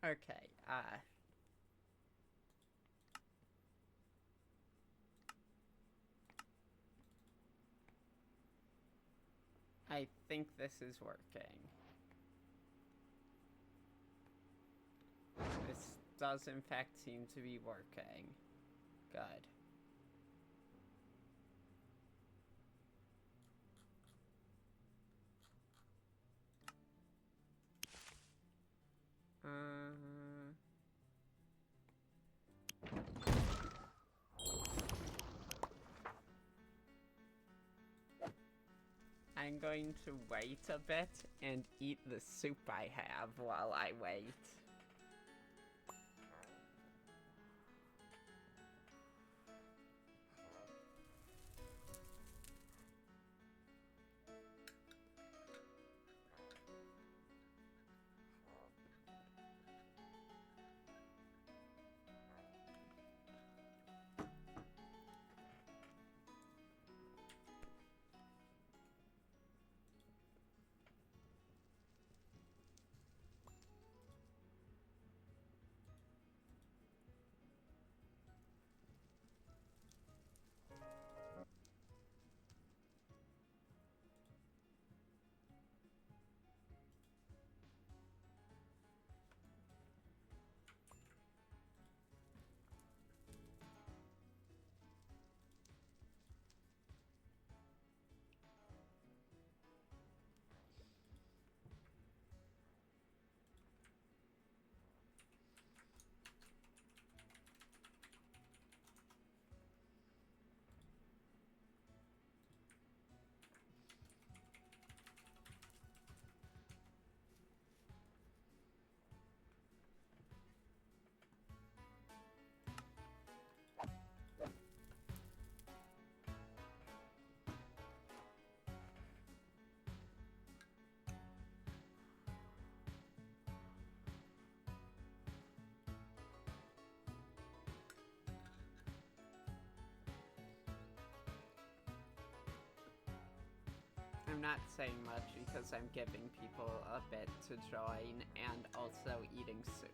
Okay, I think this is working. This does in fact seem to be working. Good. I'm going to wait a bit and eat the soup I have while I wait. I'm not saying much because I'm giving people a bit to join and also eating soup.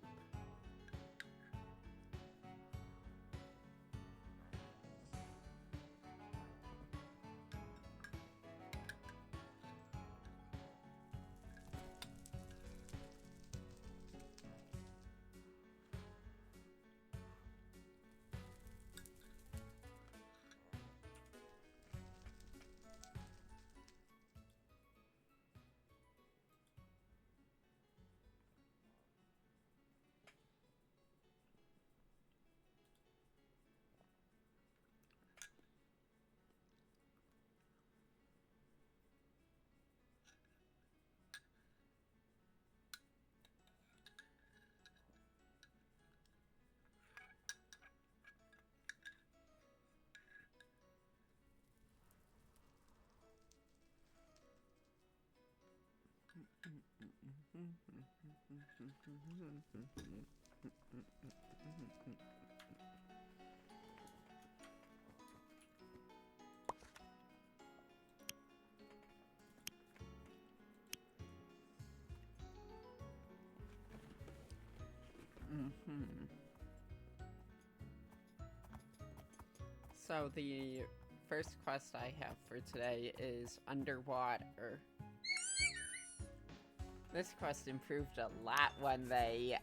So the first quest I have for today is underwater. This quest improved a lot when they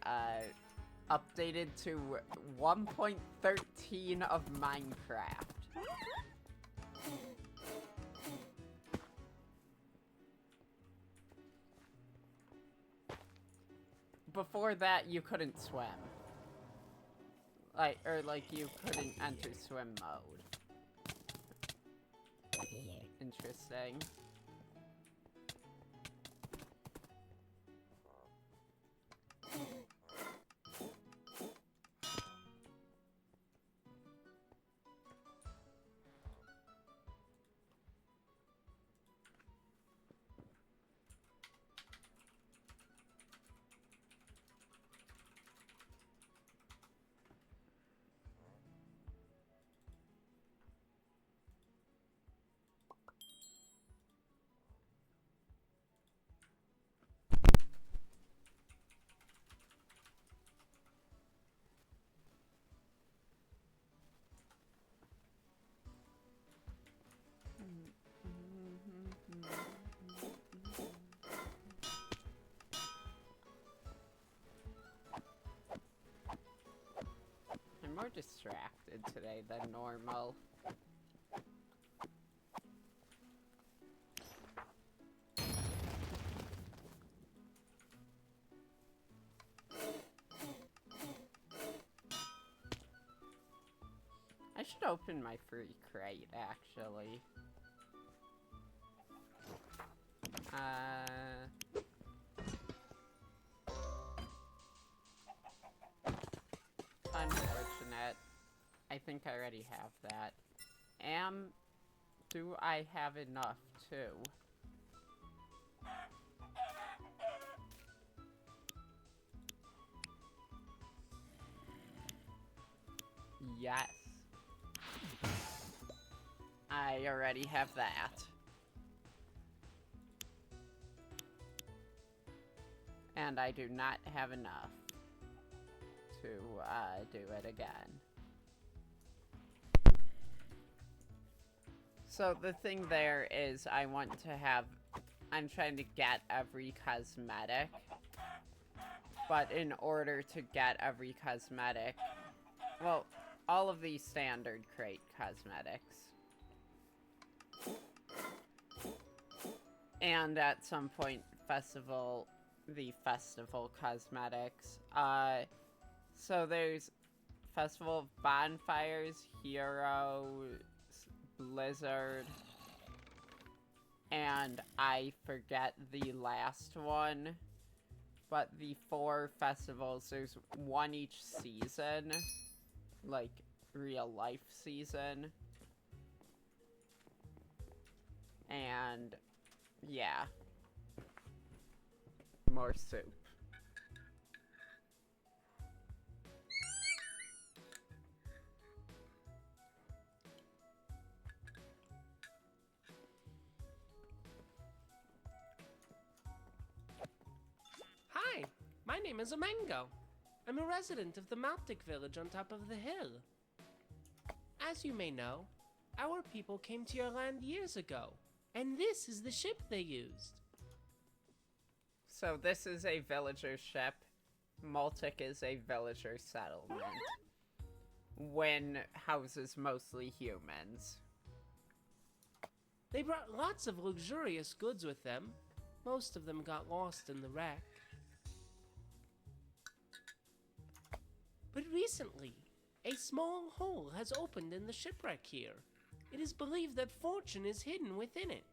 updated to 1.13 of Minecraft. Before that, you couldn't swim. You couldn't enter swim mode. Interesting. more distracted today than normal. I should open my free crate, actually. Unfortunate. I think I already have that. Do I have enough, too? Yes. I already have that. And I do not have enough to do it again. So the thing there is I'm trying to get every cosmetic. But in order to get every cosmetic, well, all of these standard crate cosmetics. And at some point, the festival cosmetics. So there's Festival of Bonfires, Heroes, Blizzard, and I forget the last one. But the 4 festivals, there's one each season. Like, real life season. And, yeah. More soup. Hi, my name is Amengo. I'm a resident of the Maltic village on top of the hill. As you may know, our people came to your land years ago, and this is the ship they used. So this is a villager ship. Maltic is a villager settlement. Wynn houses mostly humans. They brought lots of luxurious goods with them. Most of them got lost in the wreck. But recently, a small hole has opened in the shipwreck here. It is believed that fortune is hidden within it.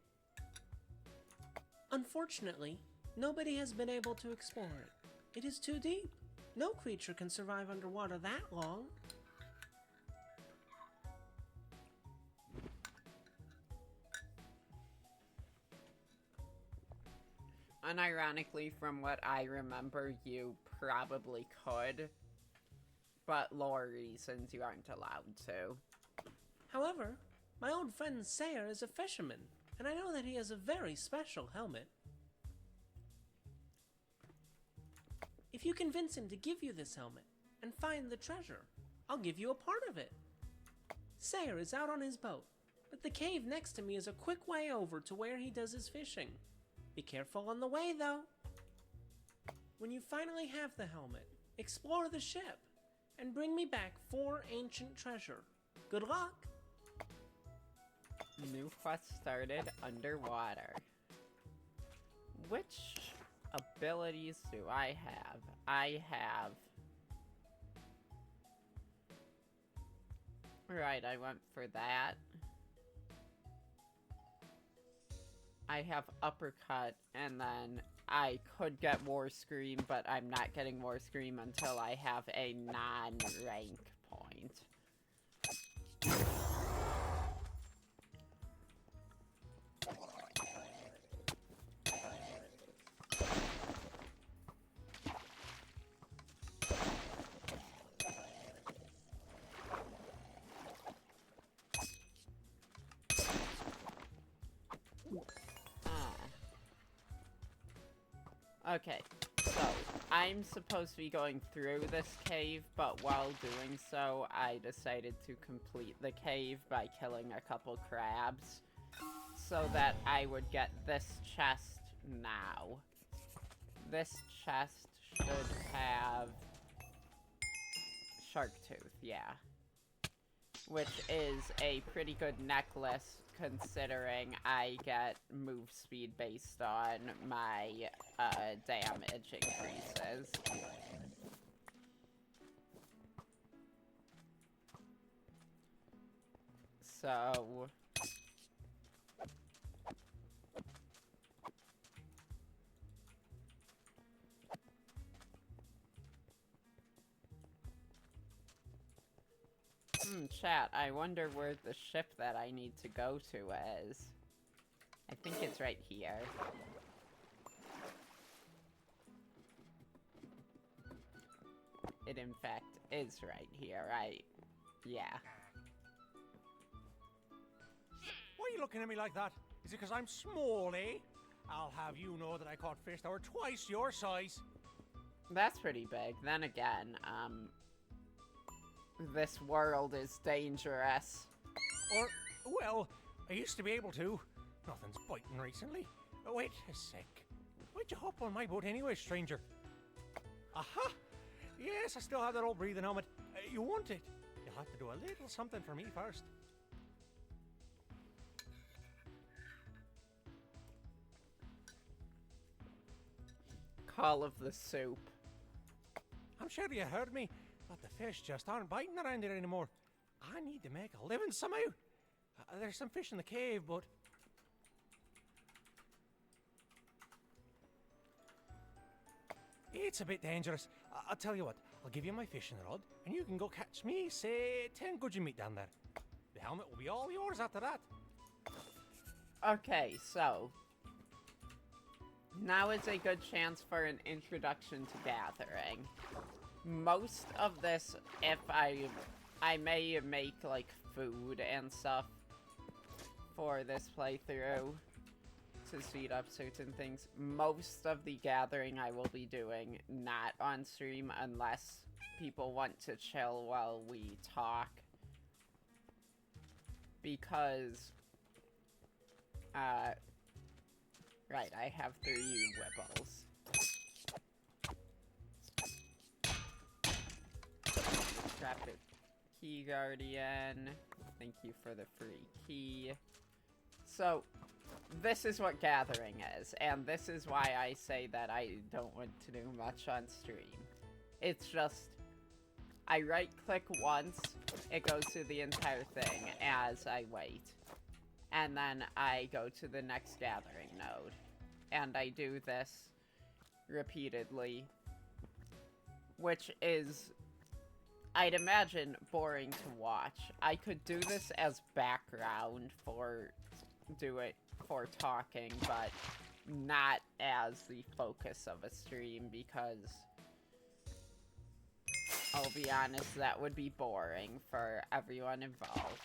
Unfortunately, nobody has been able to explore it. It is too deep. No creature can survive underwater that long. Unironically, from what I remember, you probably could. But lore reasons, you aren't allowed to. However, my old friend Sayer is a fisherman, and I know that he has a very special helmet. If you convince him to give you this helmet and find the treasure, I'll give you a part of it. Sayer is out on his boat, but the cave next to me is a quick way over to where he does his fishing. Be careful on the way, though. When you finally have the helmet, explore the ship and bring me back 4 ancient treasure. Good luck! New quest started underwater. Which abilities do I have? I have... Right, I went for that. I have uppercut, and then I could get War Scream, but I'm not getting War Scream until I have a non-rank point. Okay, so I'm supposed to be going through this cave, but while doing so, I decided to complete the cave by killing a couple crabs, so that I would get this chest now. This chest should Shark Tooth, yeah. Which is a pretty good necklace, considering I get move speed based on my damage increases. So... chat, I wonder where the ship that I need to go to is. I think it's right here. It in fact is right here, right? Yeah. Why are you looking at me like that? Is it because I'm small, eh? I'll have you know that I caught fish that were twice your size. That's pretty big. Then again, this world is dangerous. Or, well, I used to be able to. Nothing's biting recently. Oh, wait a sec. Why'd you hop on my boat anyway, stranger? Aha! Yes, I still have that old breathing helmet. You want it? You'll have to do a little something for me first. Call of the soup. I'm sure you heard me, but the fish just aren't biting around here anymore. I need to make a living somehow. There's some fish in the cave, but... It's a bit dangerous. I'll tell you what, I'll give you my fishing rod, and you can go catch me, say, 10 gudgeon meat down there. The helmet will be all yours after that. Okay, so... now is a good chance for an introduction to gathering. Most of this, if I may make, like, food and stuff for this playthrough to speed up certain things. Most of the gathering I will be doing not on stream unless people want to chill while we talk. Because, right, I have 3 Whipples. Crafted Key Guardian. Thank you for the free key. So, this is what gathering is, and this is why I say that I don't want to do much on stream. It's just, I right-click once, it goes through the entire thing as I wait. And then I go to the next gathering node. And I do this repeatedly, which is, I'd imagine, boring to watch. I could do this as background for talking, but not as the focus of a stream, because I'll be honest, that would be boring for everyone involved.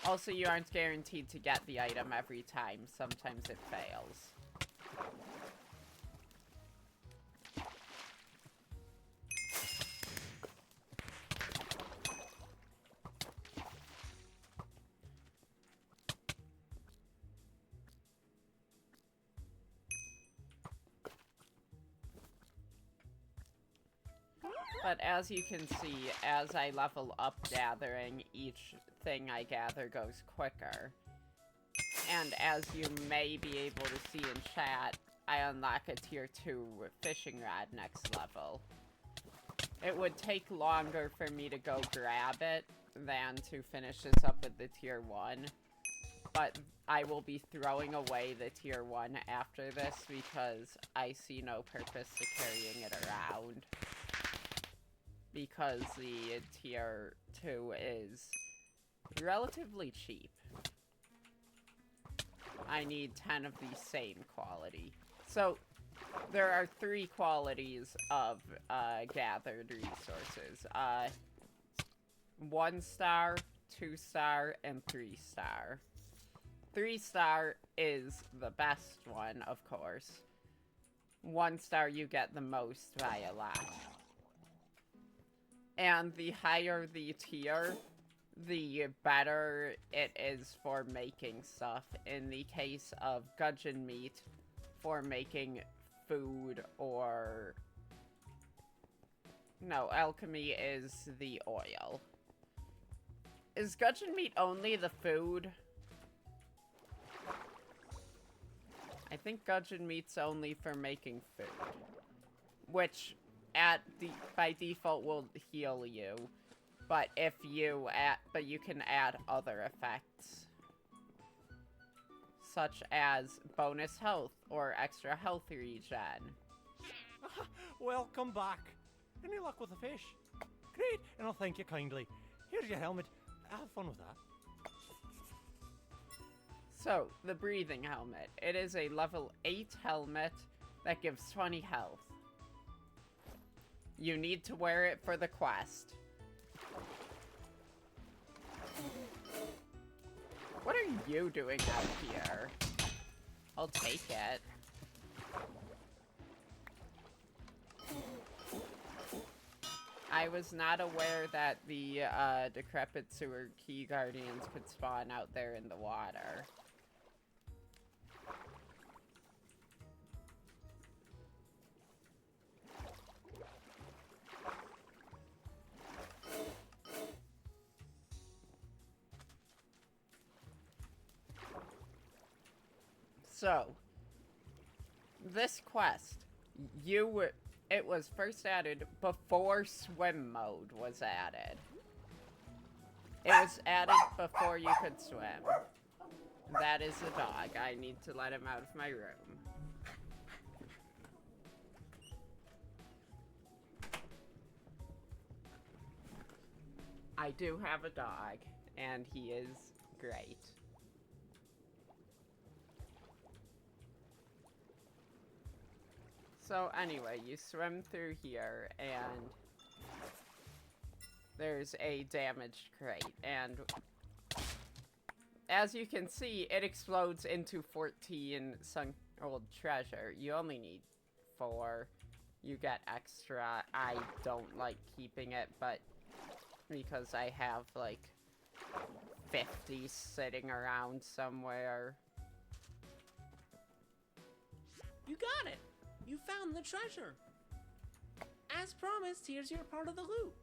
Also, you aren't guaranteed to get the item every time. Sometimes it fails. But as you can see, as I level up gathering, each thing I gather goes quicker. And as you may be able to see in chat, I unlock a tier 2 fishing rod next level. It would take longer for me to go grab it than to finish this up with the tier 1. But I will be throwing away the tier 1 after this because I see no purpose to carrying it around. Because the tier 2 is relatively cheap. I need 10 of the same quality. So, there are 3 qualities of gathered resources. 1 star, 2 star, and 3 star. 3 star is the best one, of course. 1 star you get the most via lot. And the higher the tier, the better it is for making stuff. In the case of gudgeon meat, for making food or No, alchemy is the oil. Is gudgeon meat only the food? I think gudgeon meat's only for making food. Which, by default, will heal you. But but you can add other effects. Such as bonus health or extra health regen. Welcome back. Any luck with the fish? Great, and I'll thank you kindly. Here's your helmet. Have fun with that. So, the breathing helmet. It is a level 8 helmet that gives 20 health. You need to wear it for the quest. What are you doing out here? I'll take it. I was not aware that the decrepit sewer key guardians could spawn out there in the water. So, this quest, it was first added before swim mode was added. It was added before you could swim. That is the dog. I need to let him out of my room. I do have a dog, and he is great. So anyway, you swim through here, and there's a damaged crate, and as you can see, it explodes into 14 sunk old treasure. You only need 4. You get extra. I don't like keeping it, but because I have like 50 sitting around somewhere. You got it! You found the treasure! As promised, here's your part of the loot.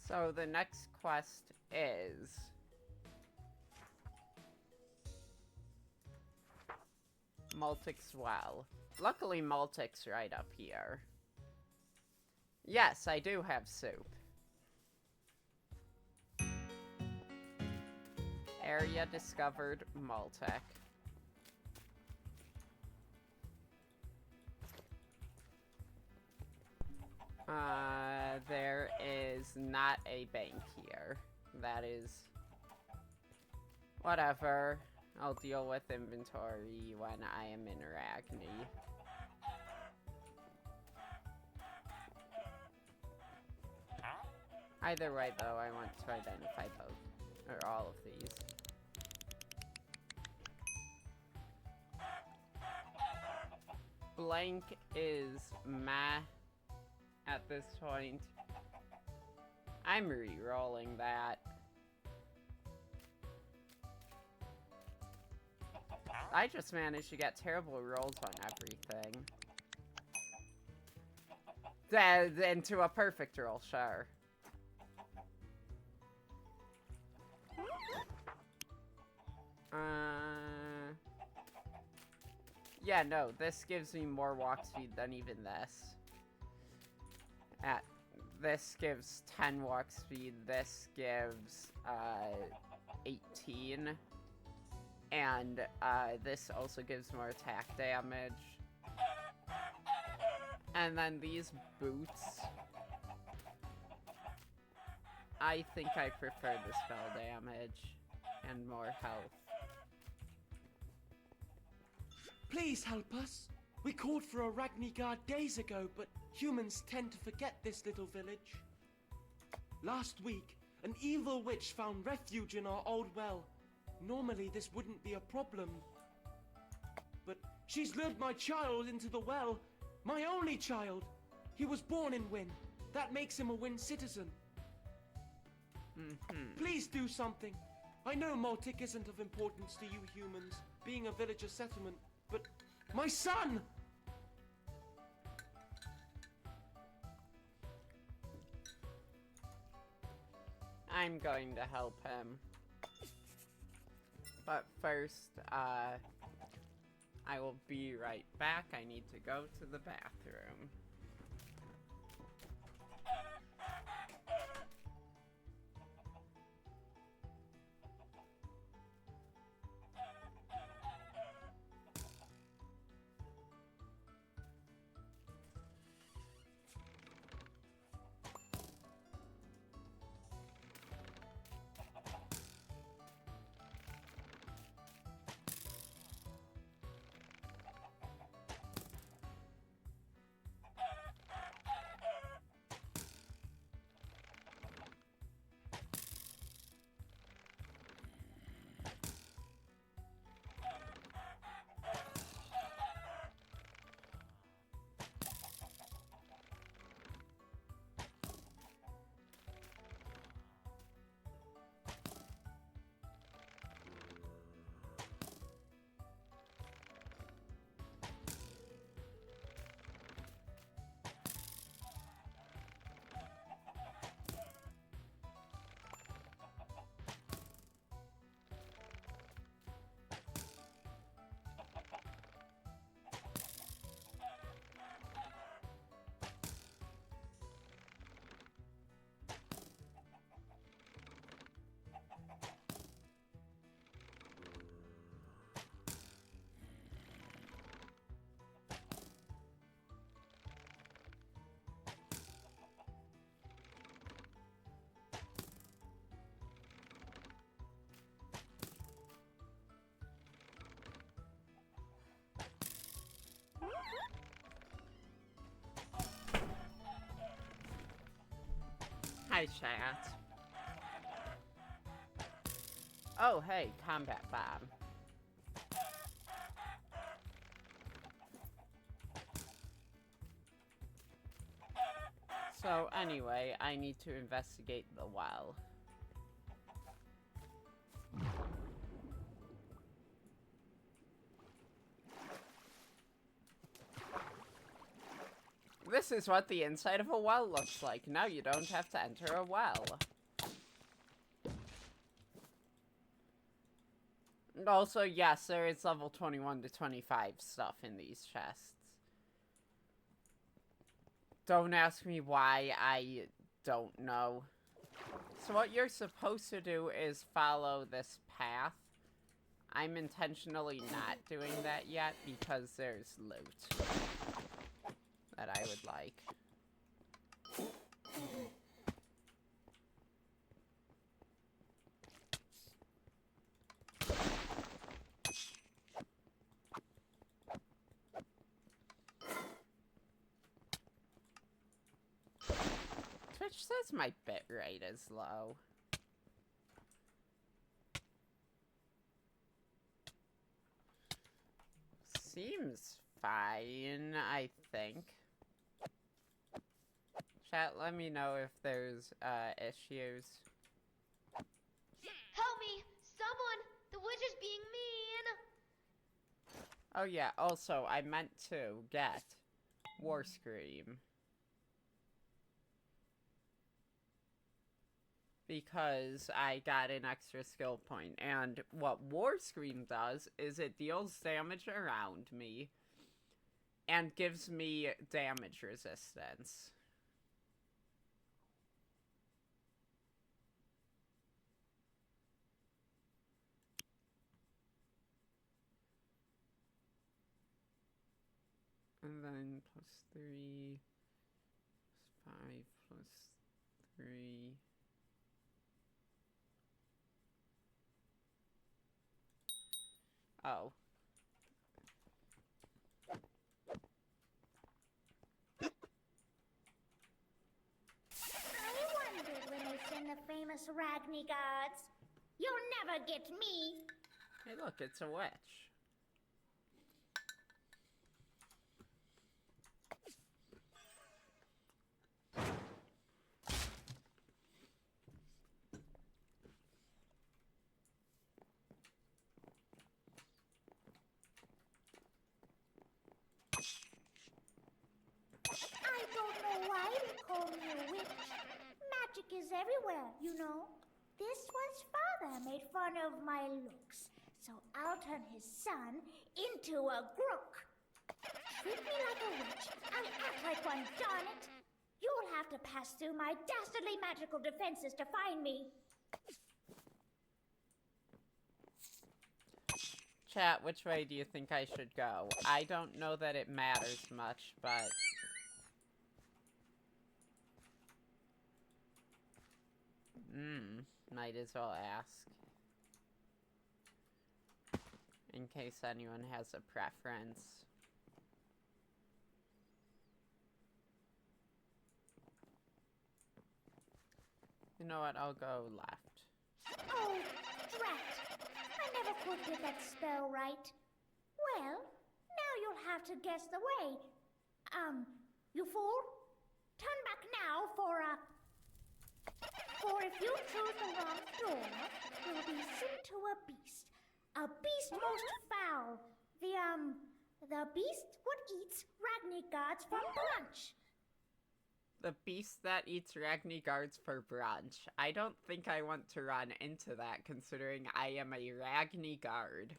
So the next quest is Multic's Well. Luckily, Multic's right up here. Yes, I do have soup. Area discovered, Multic. There is not a bank here. That is... whatever. I'll deal with inventory when I am in Arachne. Either way, though, I want to identify both, or all of these. Blank is meh at this point. I'm re-rolling that. I just managed to get terrible rolls on everything. Into a perfect roll, sure. Yeah, no, this gives me more walk speed than even this. This gives 10 walk speed, this gives, 18. And, this also gives more attack damage. And then these boots. I think I prefer the spell damage and more health. Please help us. We called for Arachne Guard days ago, but humans tend to forget this little village. Last week, an evil witch found refuge in our old well. Normally this wouldn't be a problem. But she's lured my child into the well. My only child. He was born in Wynn. That makes him a Wynn citizen. Please do something. I know Maltic isn't of importance to you humans, being a villager settlement, but my son! I'm going to help him. But first, I will be right back. I need to go to the bathroom. Hi, chat. Oh, hey, combat bomb. So, anyway, I need to investigate the well. This is what the inside of a well looks like. Now you don't have to enter a well. And also, yes, there is level 21 to 25 stuff in these chests. Don't ask me why, I don't know. So what you're supposed to do is follow this path. I'm intentionally not doing that yet because there's loot that I would like. Twitch says my bitrate is low. Seems fine, I think. Chat, let me know if there's issues. Help me! Someone! The witch is being mean! Oh yeah, also, I meant to get War Scream. Because I got an extra skill point. And what War Scream does is it deals damage around me and gives me damage resistance. And then +3, +5, +3. Oh. I wondered when they send the famous Ragni gods. You'll never get me. Hey look, it's a witch. I don't know why they call me a witch. Magic is everywhere, you know. This one's father made fun of my looks, so I'll turn his son into a grook. Treat me like a witch, I'll act like one, darn it. You'll have to pass through my dastardly magical defenses to find me. Chat, which way do you think I should go? I don't know that it matters much, but... might as well ask. In case anyone has a preference. You know what, I'll go left. Oh, drat! I never could get that spell right. Well, now you'll have to guess the way. You fool? Turn back now for if you choose the wrong door, you'll be sent to a beast. A beast most foul. The beast what eats Ragni gods for brunch. The beast that eats Ragni guards for brunch. I don't think I want to run into that, considering I am a Ragni guard.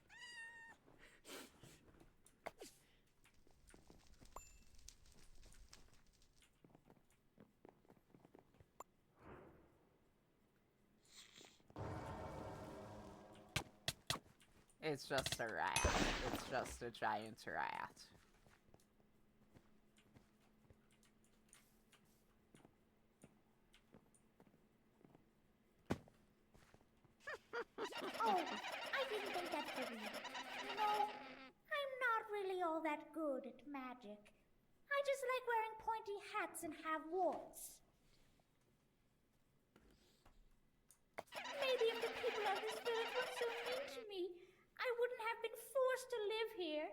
It's just a rat. It's just a giant rat. Oh, I didn't think that through. You know, I'm not really all that good at magic. I just like wearing pointy hats and have warts. Maybe if the people of this village weren't so mean to me, I wouldn't have been forced to live here.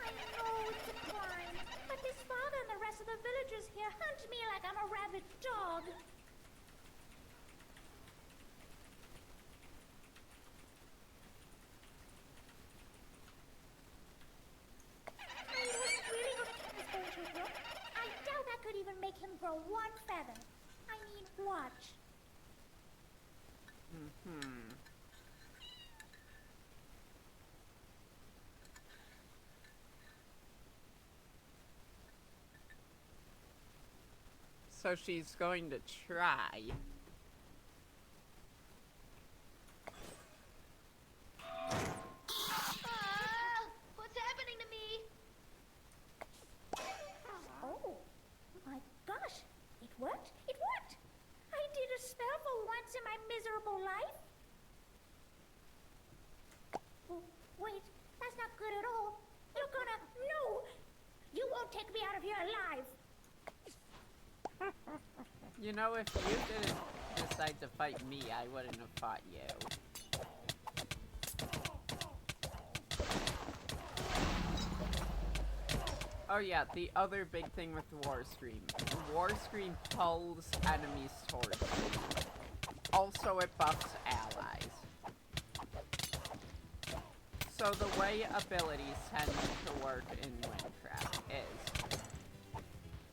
I know it's a crime, but his father and the rest of the villagers here hunt me like I'm a rabid dog. I doubt I could even make him grow one feather. I mean, watch. So she's going to try. What's happening to me? Oh, my gosh. It worked. It worked. I did a spell for once in my miserable life. Oh, wait, that's not good at all. You're gonna... No! You won't take me out of here alive. You know, if you didn't decide to fight me, I wouldn't have fought you. Oh yeah, the other big thing with War Scream. War Scream pulls enemies towards you. Also, it buffs allies. So the way abilities tend to work in Wynncraft is...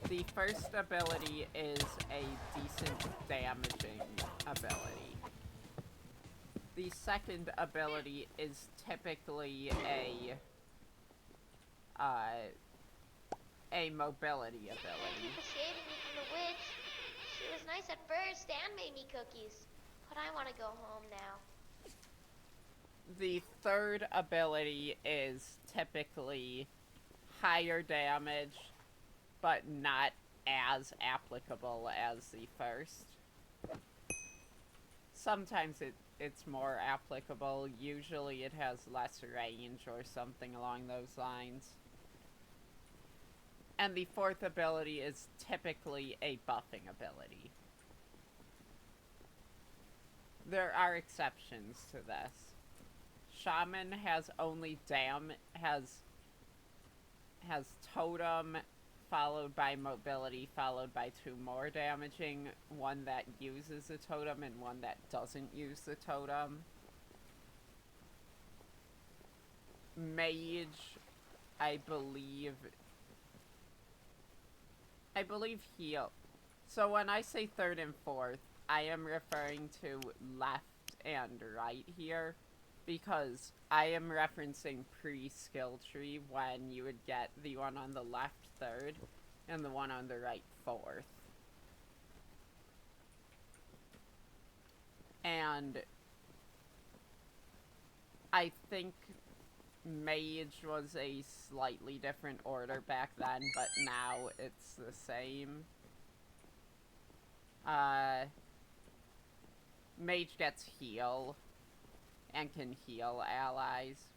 The first ability is a decent damaging ability. The second ability is typically a mobility Thank ability. you for saving me from the witch. She was nice at first and made me cookies. But I want to go home now. The third ability is typically higher damage, but not as applicable as the first. Sometimes it's more applicable. Usually it has less range or something along those lines. And the fourth ability is typically a buffing ability. There are exceptions to this. Shaman has only has totem, followed by mobility, followed by two more damaging, one that uses a totem and one that doesn't use the totem. mage, I believe heal. So when I say third and fourth, I am referring to left and right here, because I am referencing pre-skill tree when you would get the one on the left third and the one on the right fourth. And I think mage was a slightly different order back then, but now it's the same. Mage gets heal and can heal allies.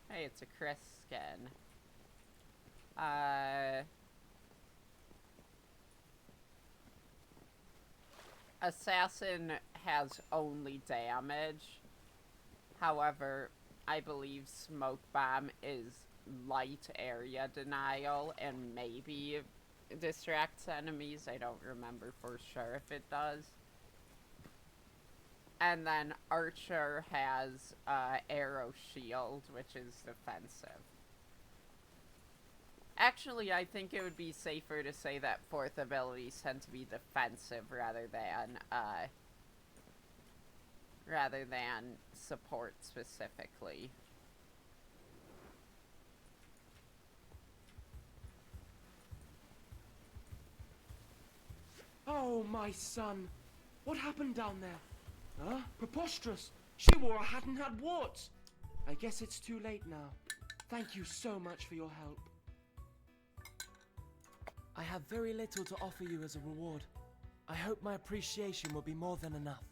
Hey, it's a Chris skin. Assassin has only damage. However, I believe Smoke Bomb is light area denial and maybe distracts enemies. I don't remember for sure if it does. And then Archer has Arrow Shield, which is defensive. Actually, I think it would be safer to say that fourth abilities tend to be defensive rather than support specifically. Oh, my son. What happened down there? Huh? Preposterous. She wore a hat and had warts. I guess it's too late now. Thank you so much for your help. I have very little to offer you as a reward. I hope my appreciation will be more than enough.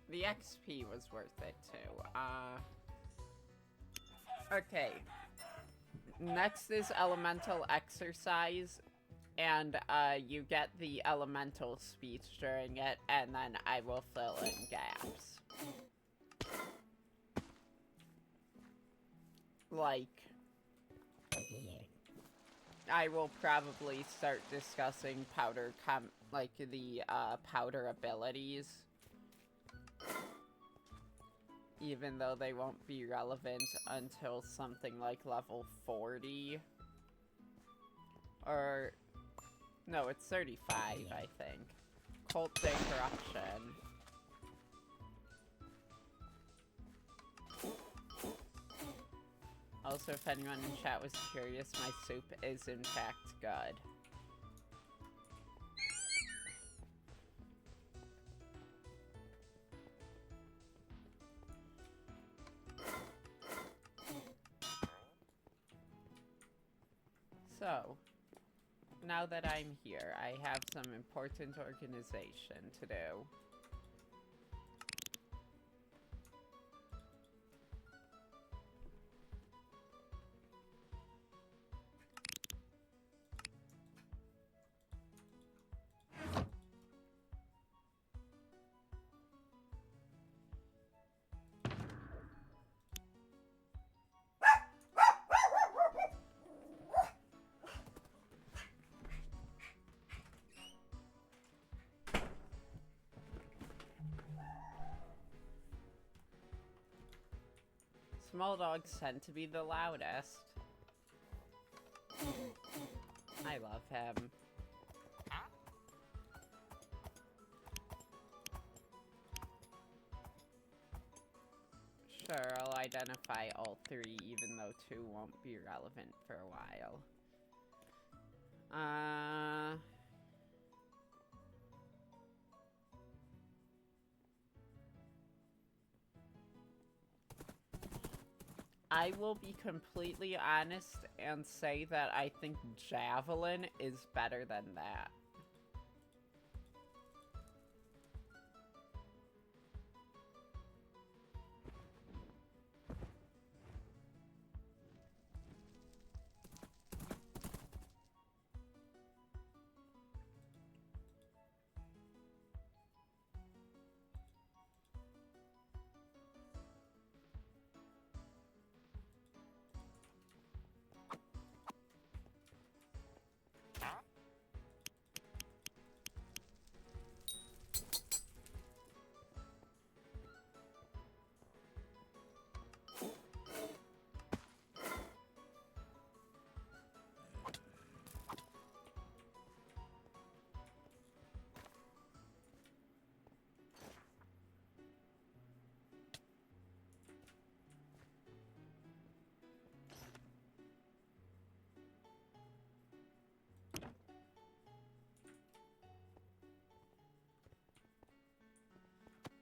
The XP was worth it too. Okay. Next is elemental exercise, and you get the elemental speech during it, and then I will fill in gaps. Like, I will probably start discussing powder powder abilities, even though they won't be relevant until something like level 40. Or, no, it's 35, I think. Cult Day Corruption. Also, if anyone in chat was curious, my soup is in fact good. So, now that I'm here, I have some important organization to do. Small dogs tend to be the loudest. I love him. Sure, I'll identify all three, even though two won't be relevant for a while. I will be completely honest and say that I think Javelin is better than that.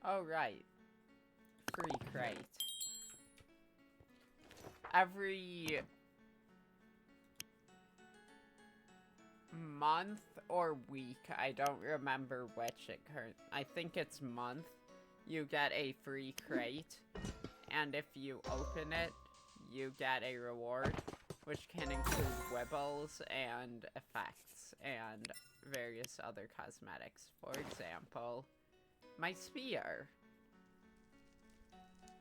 Oh, right. Free crate. Every month or week, I don't remember which I think it's month, you get a free crate, and if you open it, you get a reward, which can include wibbles and effects and various other cosmetics. For example, my spear.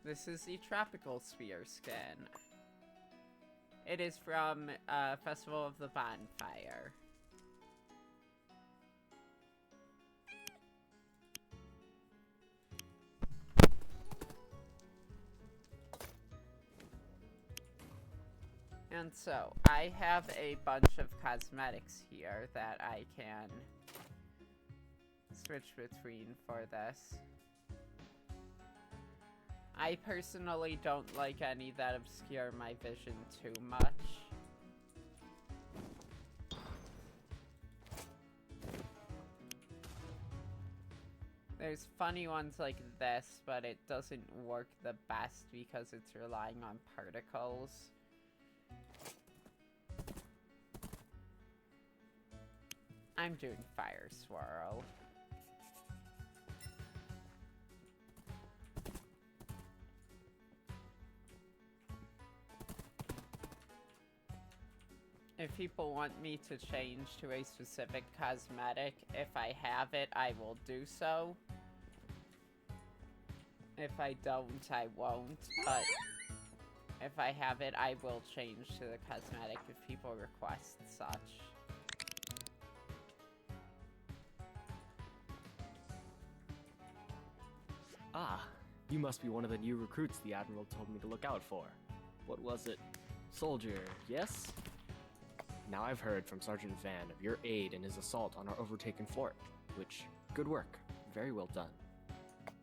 This is the tropical spear skin. It is from Festival of the Bonfire. And so, I have a bunch of cosmetics here that I can switch between for this. I personally don't like any that obscure my vision too much. There's funny ones like this, but it doesn't work the best because it's relying on particles. I'm doing Fire Swirl. If people want me to change to a specific cosmetic, if I have it, I will do so. If I don't, I won't, but if I have it, I will change to the cosmetic if people request such. Ah, you must be one of the new recruits the Admiral told me to look out for. What was it? Soldier, yes? Now I've heard from Sergeant Van of your aid in his assault on our overtaken fort, which, good work, very well done.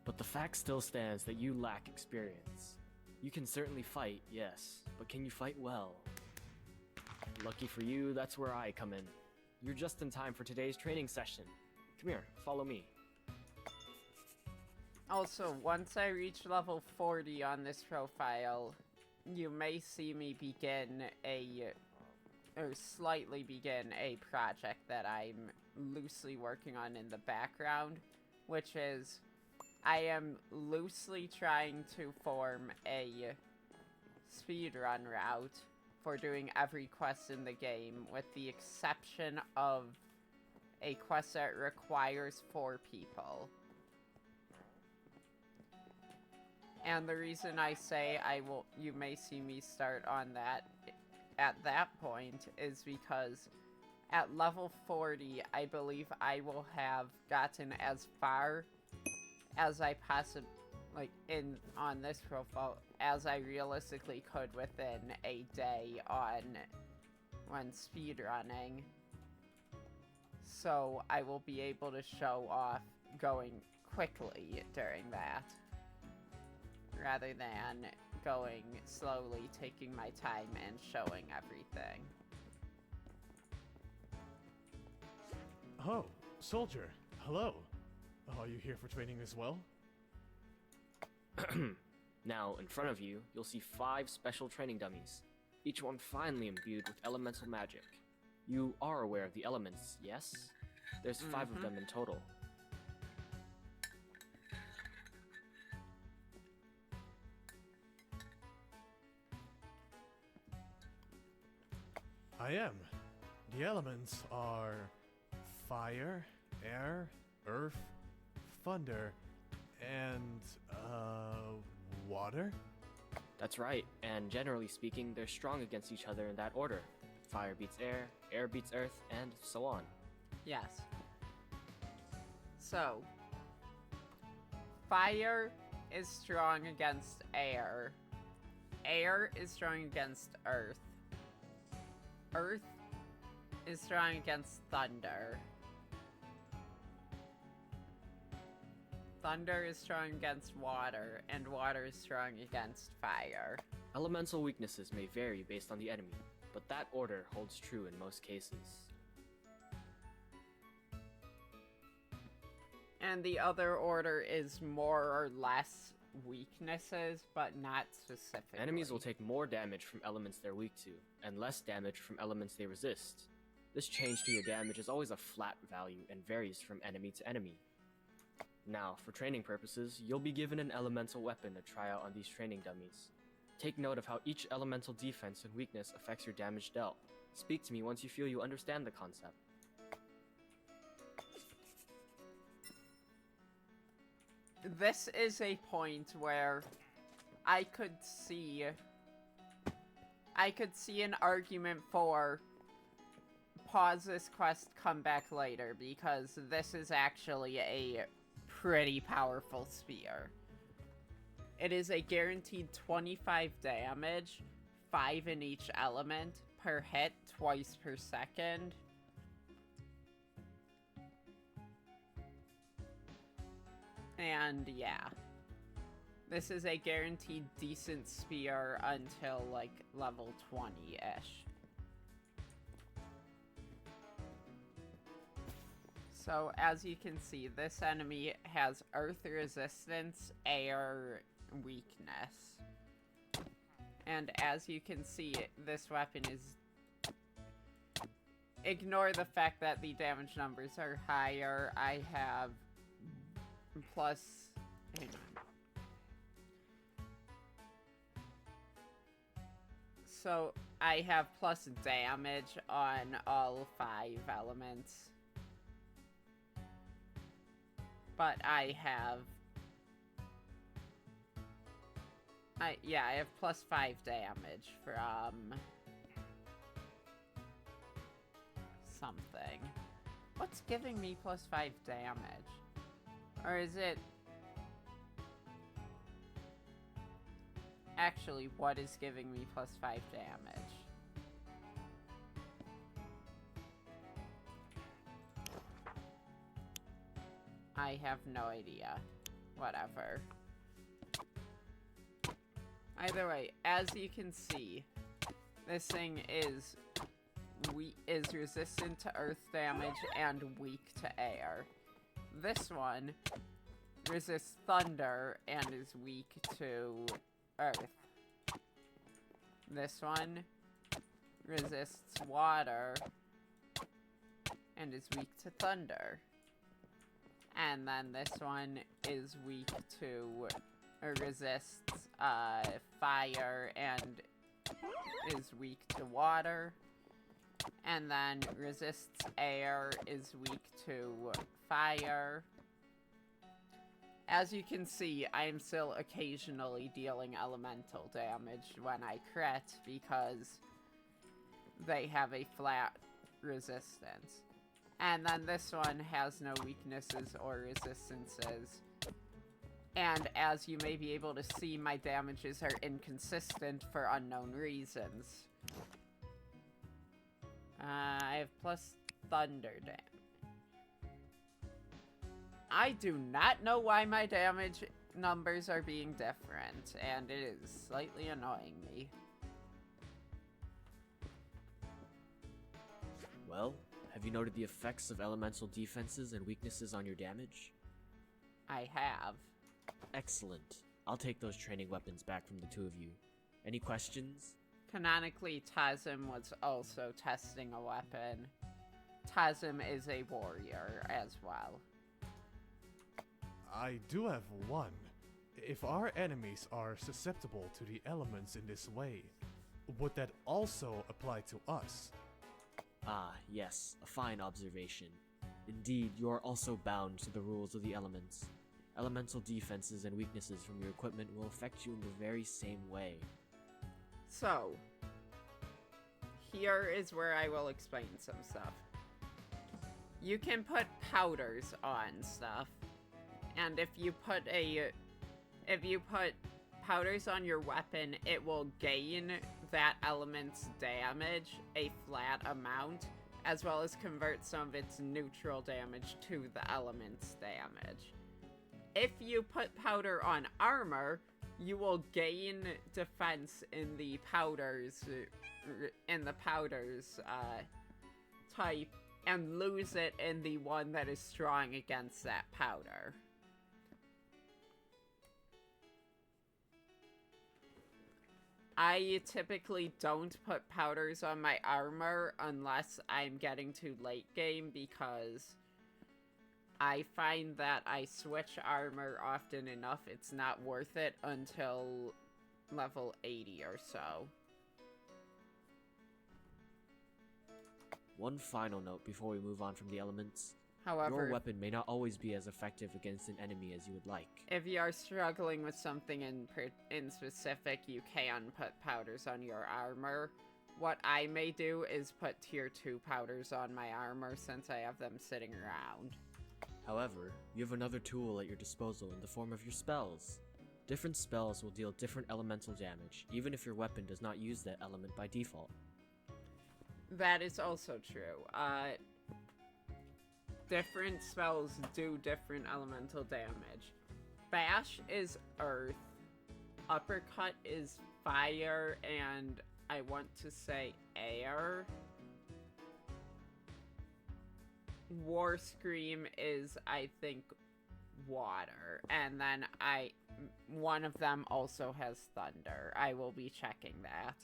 But the fact still stands that you lack experience. You can certainly fight, yes, but can you fight well? Lucky for you, that's where I come in. You're just in time for today's training session. Come here, follow me. Also, once I reach level 40 on this profile, you may see me begin slightly begin a project that I'm loosely working on in the background, which is I am loosely trying to form a speedrun route for doing every quest in the game, with the exception of a quest that requires 4 people. And the reason I say you may see me start on that at that point is because at level 40, I believe I will have gotten as far as I possibly, on this profile, as I realistically could within a day when speedrunning. So I will be able to show off going quickly during that, rather than going slowly, taking my time, and showing everything. Oh, soldier, hello. Are you here for training as well? Now, in front of you, you'll see 5 special training dummies, each one finely imbued with elemental magic. You are aware of the elements, yes? There's 5 of them in total. I am. The elements are fire, air, earth, thunder, and, water? That's right, and generally speaking, they're strong against each other in that order. Fire beats air beats earth, and so on. Yes. So, fire is strong against air. Air is strong against earth. Earth is strong against thunder. Thunder is strong against water, and water is strong against fire. Elemental weaknesses may vary based on the enemy, but that order holds true in most cases. And the other order is more or less weaknesses, but not specifically. Enemies will take more damage from elements they're weak to, and less damage from elements they resist. This change to your damage is always a flat value and varies from enemy to enemy. Now, for training purposes, you'll be given an elemental weapon to try out on these training dummies. Take note of how each elemental defense and weakness affects your damage dealt. Speak to me once you feel you understand the concept. This is a point where I could see an argument for pause this quest, come back later, because this is actually a pretty powerful spear. It is a guaranteed 25 damage, 5 in each element, per hit, twice per second. And yeah, this is a guaranteed decent spear until like level 20-ish. So as you can see, this enemy has earth resistance, air weakness. And as you can see, this weapon is... Ignore the fact that the damage numbers are higher. I have plus... Hang on. So I have plus damage on all 5 elements. But I have... I have plus 5 damage from... something. What's giving me plus 5 damage? Or is it... Actually, what is giving me plus 5 damage? I have no idea. Whatever. Either way, as you can see, this thing is resistant to earth damage and weak to air. This one resists thunder and is weak to earth. This one resists water and is weak to thunder. And then this one is weak to, or resists fire and is weak to water. And then resists air, is weak to fire. As you can see, I am still occasionally dealing elemental damage when I crit because they have a flat resistance. And then this one has no weaknesses or resistances. And as you may be able to see, my damages are inconsistent for unknown reasons. I have plus thunder damage. I do not know why my damage numbers are being different, and it is slightly annoying me. Well, have you noted the effects of elemental defenses and weaknesses on your damage? I have. Excellent. I'll take those training weapons back from the two of you. Any questions? Canonically, Tazim was also testing a weapon. Tazim is a warrior as well. I do have one. If our enemies are susceptible to the elements in this way, would that also apply to us? Ah, yes, a fine observation. Indeed, you are also bound to the rules of the elements. Elemental defenses and weaknesses from your equipment will affect you in the very same way. So, here is where I will explain some stuff. You can put powders on stuff, and if you put powders on your weapon, it will gain that element's damage a flat amount, as well as convert some of its neutral damage to the element's damage. If you put powder on armor, you will gain defense in the powders type and lose it in the one that is strong against that powder. I typically don't put powders on my armor unless I'm getting to late game because I find that I switch armor often enough, it's not worth it until level 80 or so. One final note before we move on from the elements. However, Your weapon may not always be as effective against an enemy as you would like. if you are struggling with something in specific, you can put powders on your armor. What I may do is put tier 2 powders on my armor since I have them sitting around. However, you have another tool at your disposal in the form of your spells. Different spells will deal different elemental damage, even if your weapon does not use that element by default. That is also true. Different spells do different elemental damage. Bash is earth, uppercut is fire, and I want to say air. War Scream is, I think, water. And then one of them also has thunder. I will be checking that.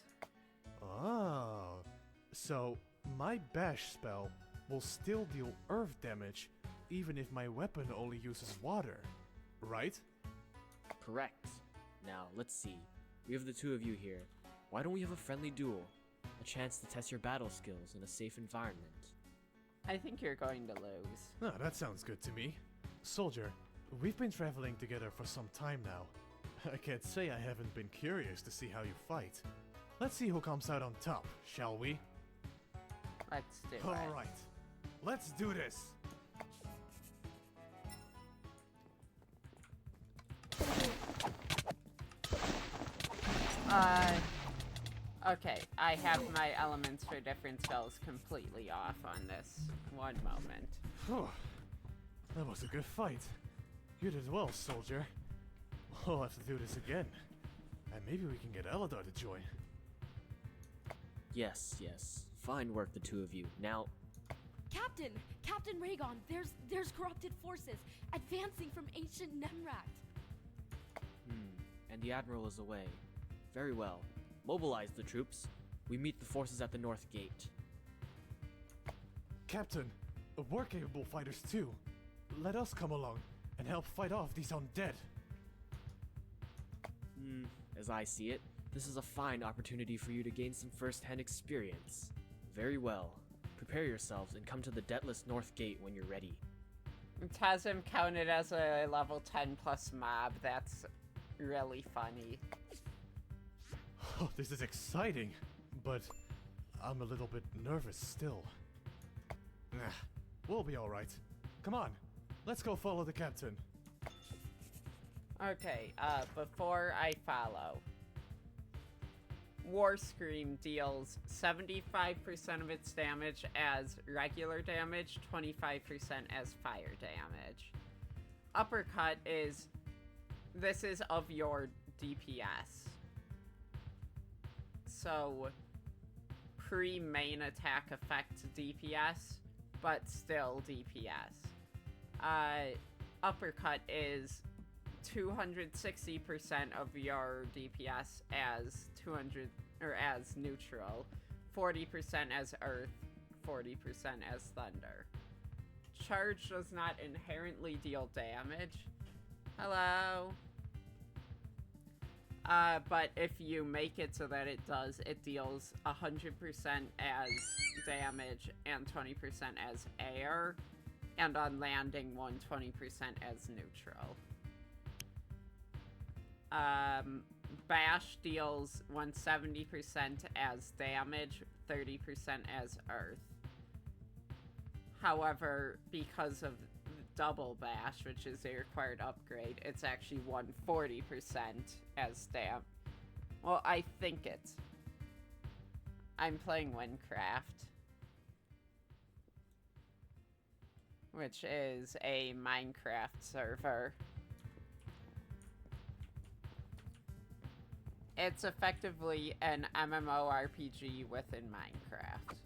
Oh, so my bash spell will still deal earth damage even if my weapon only uses water, right? Correct. Now, let's see. We have the two of you here. Why don't we have a friendly duel? A chance to test your battle skills in a safe environment. I think you're going to lose. Ah, that sounds good to me. Soldier, we've been traveling together for some time now. I can't say I haven't been curious to see how you fight. Let's see who comes out on top, shall we? Let's do it. Alright, let's do this! Okay, I have my elements for different spells completely off on this. One moment. Whew. That was a good fight. You did well, soldier. We'll have to do this again. And maybe we can get Eladar to join. Yes. Fine work, the two of you. Now, Captain Rhaegon, there's corrupted forces advancing from ancient Nemrat. And the Admiral is away. Very well. Mobilize the troops. We meet the forces at the North Gate. Captain, we're capable fighters too. Let us come along and help fight off these undead. As I see it, this is a fine opportunity for you to gain some first-hand experience. Very well. Prepare yourselves and come to the Deathless North Gate when you're ready. Tazim counted as a level 10 plus mob. That's really funny. Oh, this is exciting, but I'm a little bit nervous still. Nah, we'll be alright. Come on, let's go follow the captain. Okay, before I follow. War Scream deals 75% of its damage as regular damage, 25% as fire damage. Uppercut is... This is of your DPS. So, pre-main attack effect DPS, but still DPS. Uppercut is 260% of your DPS as as neutral, 40% as earth, 40% as thunder. Charge does not inherently deal damage. Hello? But if you make it so that it does, it deals 100% as damage and 20% as air, and on landing 120% as neutral. Bash deals 170% as damage, 30% as earth. However, because of double bash, which is a required upgrade, it's actually 140% as well, I think it's... I'm playing Wynncraft, which is a Minecraft server. It's effectively an MMORPG within Minecraft.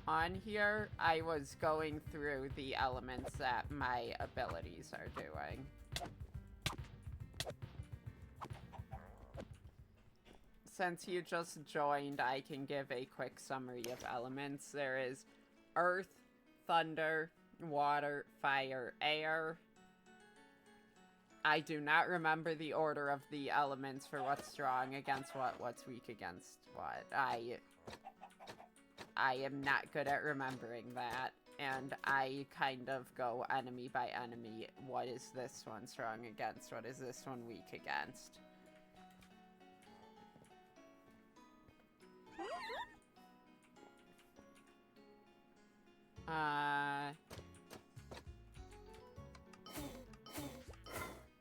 on here, I was going through the elements that my abilities are doing. Since you just joined, I can give a quick summary of elements. There is earth, thunder, water, fire, air. I do not remember the order of the elements for what's strong against what, what's weak against what. I am not good at remembering that, and I kind of go enemy by enemy. What is this one strong against? What is this one weak against?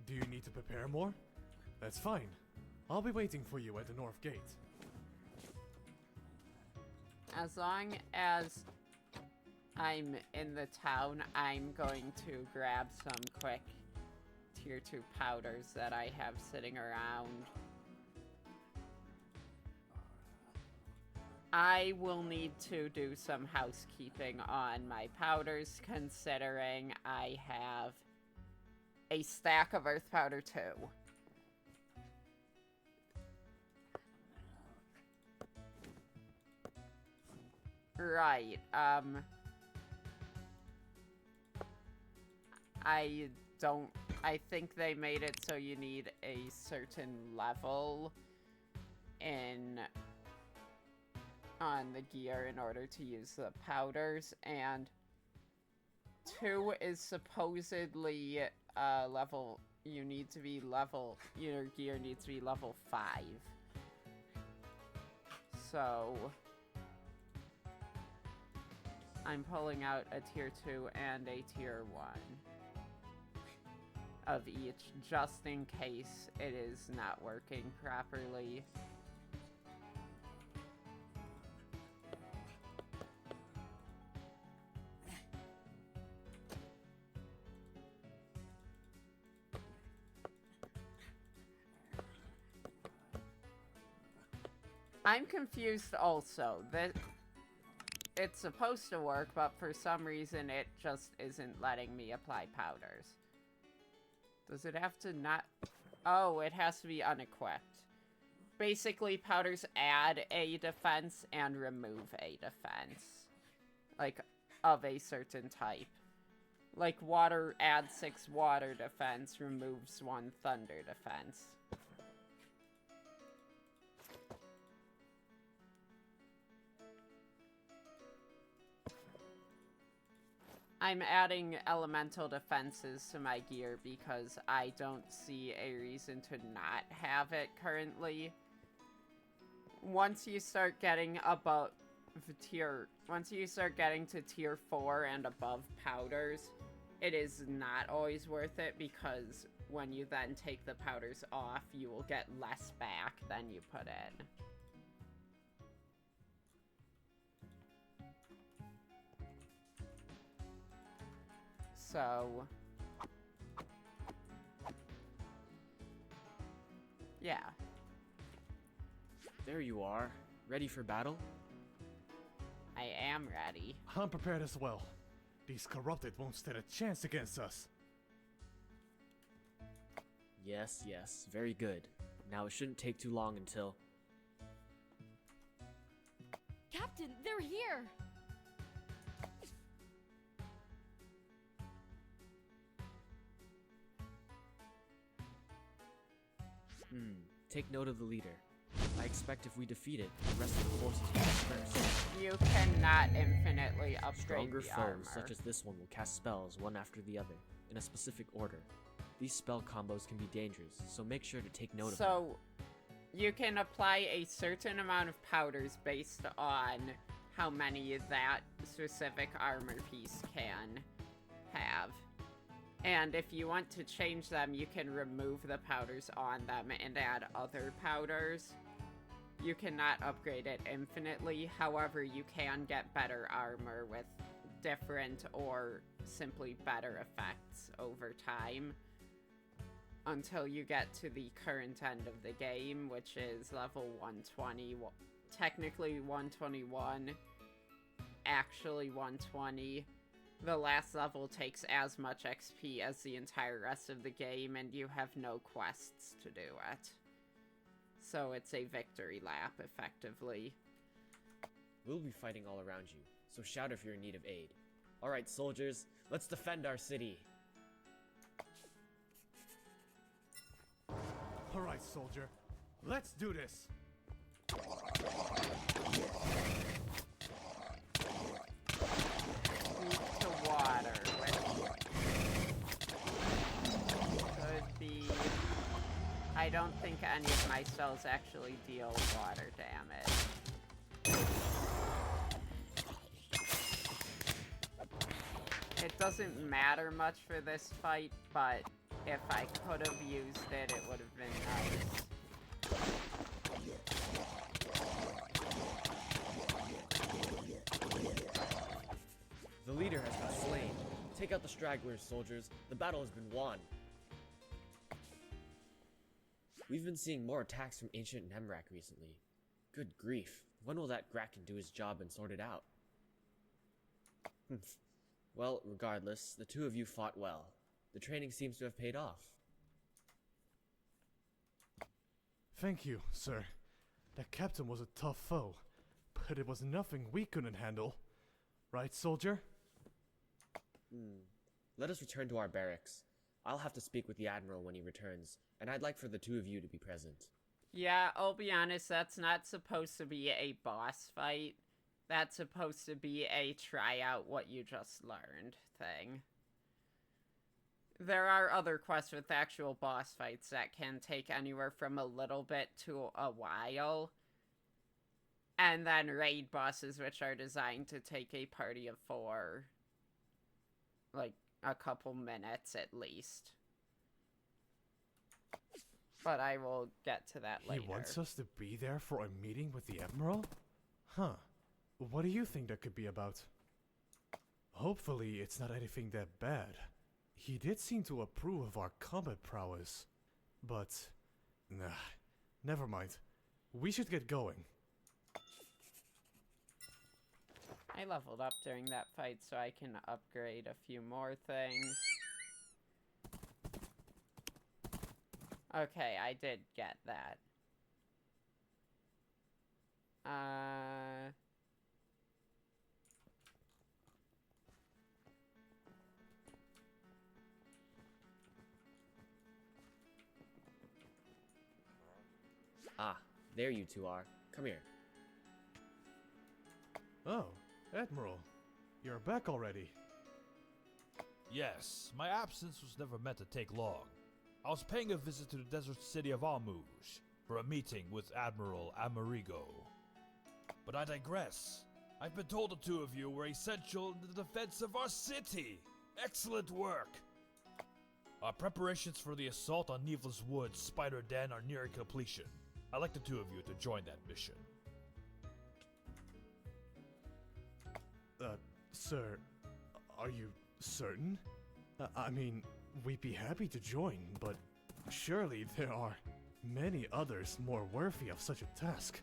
Do you need to prepare more? That's fine. I'll be waiting for you at the north gate. As long as I'm in the town, I'm going to grab some quick tier 2 powders that I have sitting around. I will need to do some housekeeping on my powders, considering I have a stack of earth powder too. Right, I think they made it so you need a certain level on the gear in order to use the powders, and 2 is supposedly level, your gear needs to be level 5. So I'm pulling out a tier 2 and a tier 1 of each, just in case it is not working properly. I'm confused also. That it's supposed to work, but for some reason it just isn't letting me apply powders. Does it have to not... Oh, it has to be unequipped. Basically, powders add a defense and remove a defense. Like, of a certain type. Like, water adds 6 water defense, removes 1 thunder defense. I'm adding elemental defenses to my gear because I don't see a reason to not have it currently. Once you start getting above once you start getting to tier 4 and above powders, it is not always worth it, because when you then take the powders off, you will get less back than you put in. So, yeah. There you are, ready for battle? I am ready. I'm prepared as well. These corrupted won't stand a chance against us. Yes, yes, very good. Now it shouldn't take too long until... Captain, they're here! Take note of the leader. I expect if we defeat it, the rest of the forces will disperse. You cannot infinitely upgrade Stronger the foes, armor. such as this one, will cast spells one after the other, in a specific order. These spell combos can be dangerous, so make sure to take note of them. So, you can apply a certain amount of powders based on how many that specific armor piece can have. And if you want to change them, you can remove the powders on them and add other powders. You cannot upgrade it infinitely, however, you can get better armor with different or simply better effects over time. Until you get to the current end of the game, which is level 120, technically 121. actually 120. The last level takes as much XP as the entire rest of the game, and you have no quests to do it. So it's a victory lap, effectively. We'll be fighting all around you, so shout if you're in need of aid. Alright, soldiers, let's defend our city. Alright, soldier. Let's do this. To water, could be... I don't think any of my spells actually deal water damage. It doesn't matter much for this fight, but if I could have used it, it would have been nice. The leader has been slain. Take out the stragglers, soldiers. The battle has been won. We've been seeing more attacks from ancient Nemrak recently. Good grief. When will that Kraken do his job and sort it out? Well, regardless, the two of you fought well. The training seems to have paid off. Thank you, sir. That captain was a tough foe, but it was nothing we couldn't handle. Right, soldier? Let us return to our barracks. I'll have to speak with the Admiral when he returns, and I'd like for the two of you to be present. Yeah, I'll be honest, that's not supposed to be a boss fight. That's supposed to be a try out what you just learned thing. There are other quests with actual boss fights that can take anywhere from a little bit to a while. And then raid bosses, which are designed to take a party of 4. Like, a couple minutes at least. But I will get to that later. He wants us to be there for a meeting with the Admiral? Huh. What do you think that could be about? Hopefully it's not anything that bad. He did seem to approve of our combat prowess. But, nah, never mind. We should get going. I leveled up during that fight so I can upgrade a few more things. Okay, I did get that. Ah, there you two are. Come here. Oh, Admiral. You're back already. Yes, my absence was never meant to take long. I was paying a visit to the desert city of Almouge for a meeting with Admiral Amerigo. But I digress. I've been told the two of you were essential in the defense of our city. Excellent work. Our preparations for the assault on Neva's Woods Spider Den are nearing completion. I'd like the two of you to join that mission. Sir, are you certain? I mean, we'd be happy to join, but surely there are many others more worthy of such a task.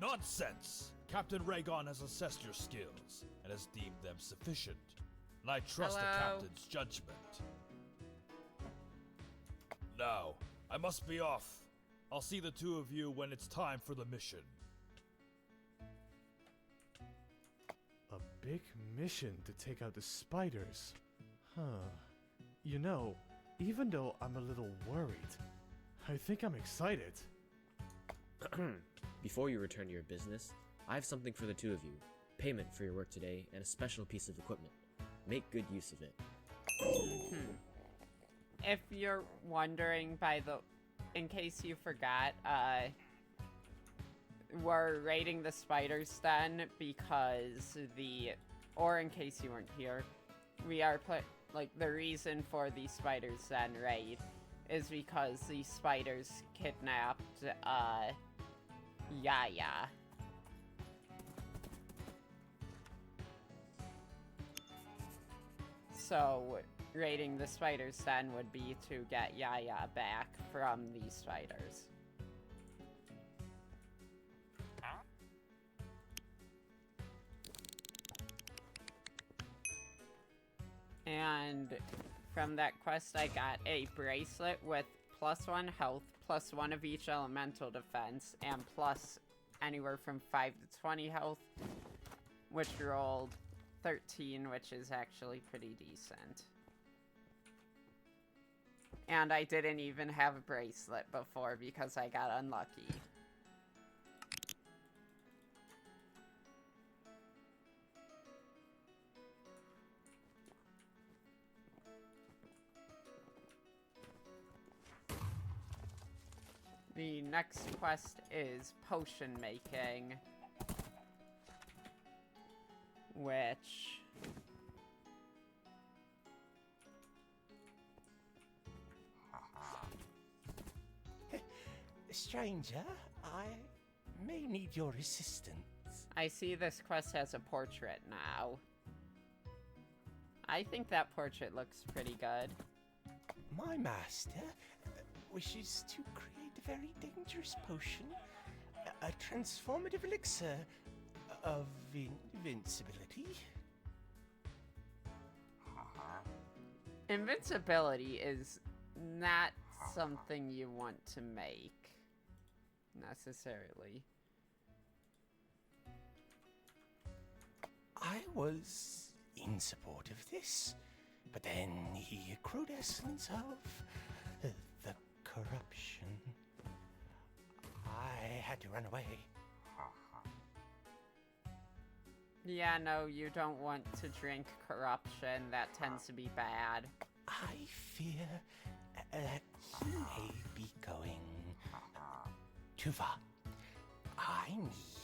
Nonsense! Captain Raygon has assessed your skills and has deemed them sufficient, and I trust the captain's judgment. Now, I must be off. I'll see the two of you when it's time for the mission. A big mission to take out the spiders. Huh. You know, even though I'm a little worried, I think I'm excited. Before you return to your business, I have something for the two of you. Payment for your work today and a special piece of equipment. Make good use of it. If you're wondering, in case you forgot, we're raiding the Spider's Den because or in case you weren't here, we are the reason for the Spider's Den raid is because the spiders kidnapped, Yaya. So, raiding the Spider's Den would be to get Yaya back from these spiders. and from that quest I got a bracelet with +1 health, +1 of each elemental defense, and plus anywhere from 5 to 20 health, which rolled 13, which is actually pretty decent. And I didn't even have a bracelet before because I got unlucky. The next quest is potion making, which... Stranger, I may need your assistance. I see this quest has a portrait now. I think that portrait looks pretty good. My master wishes to create a very dangerous potion, a transformative elixir of invincibility. Invincibility is not something you want to make, necessarily. I was in support of this, but then he accrued essence of the corruption. I had to run away. Yeah, no, you don't want to drink corruption. That tends to be bad. I fear that he may be going too far. I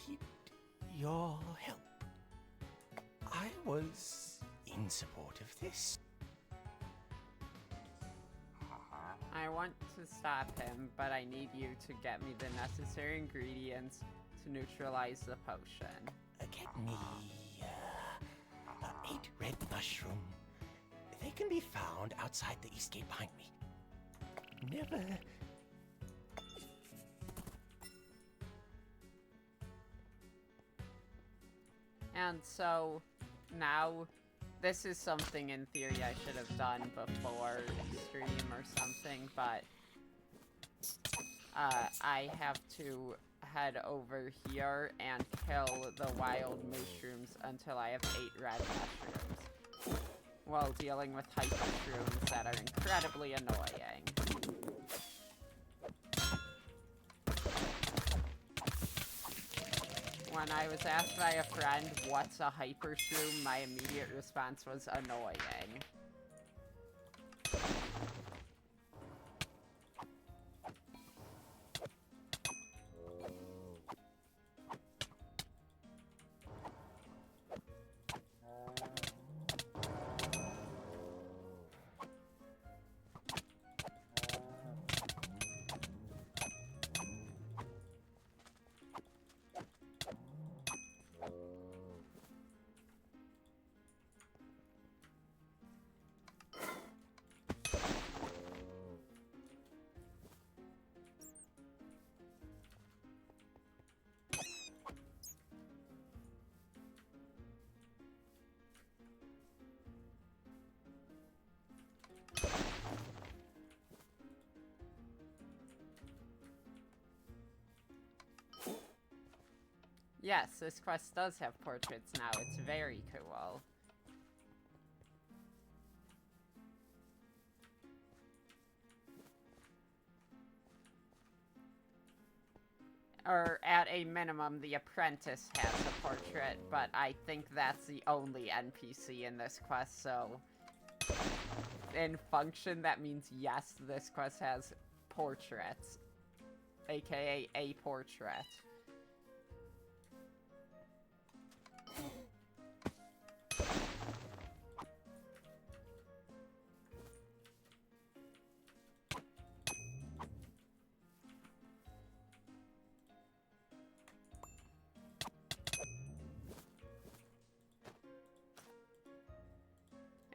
need your help. I was in support of this. I want to stop him, but I need you to get me the necessary ingredients to neutralize the potion. Get me 8 red mushroom. They can be found outside the east gate behind me. Never. And so now this is something in theory I should have done before stream or something, but I have to head over here and kill the wild mushrooms until I have 8 red mushrooms, while dealing with hyper shrooms that are incredibly annoying. When I was asked by a friend what's a hyper shroom, my immediate response was annoying. Yes, this quest does have portraits now. It's very cool. Or at a minimum, the apprentice has a portrait, but I think that's the only NPC in this quest, so... in function, that means yes, this quest has portraits. AKA a portrait.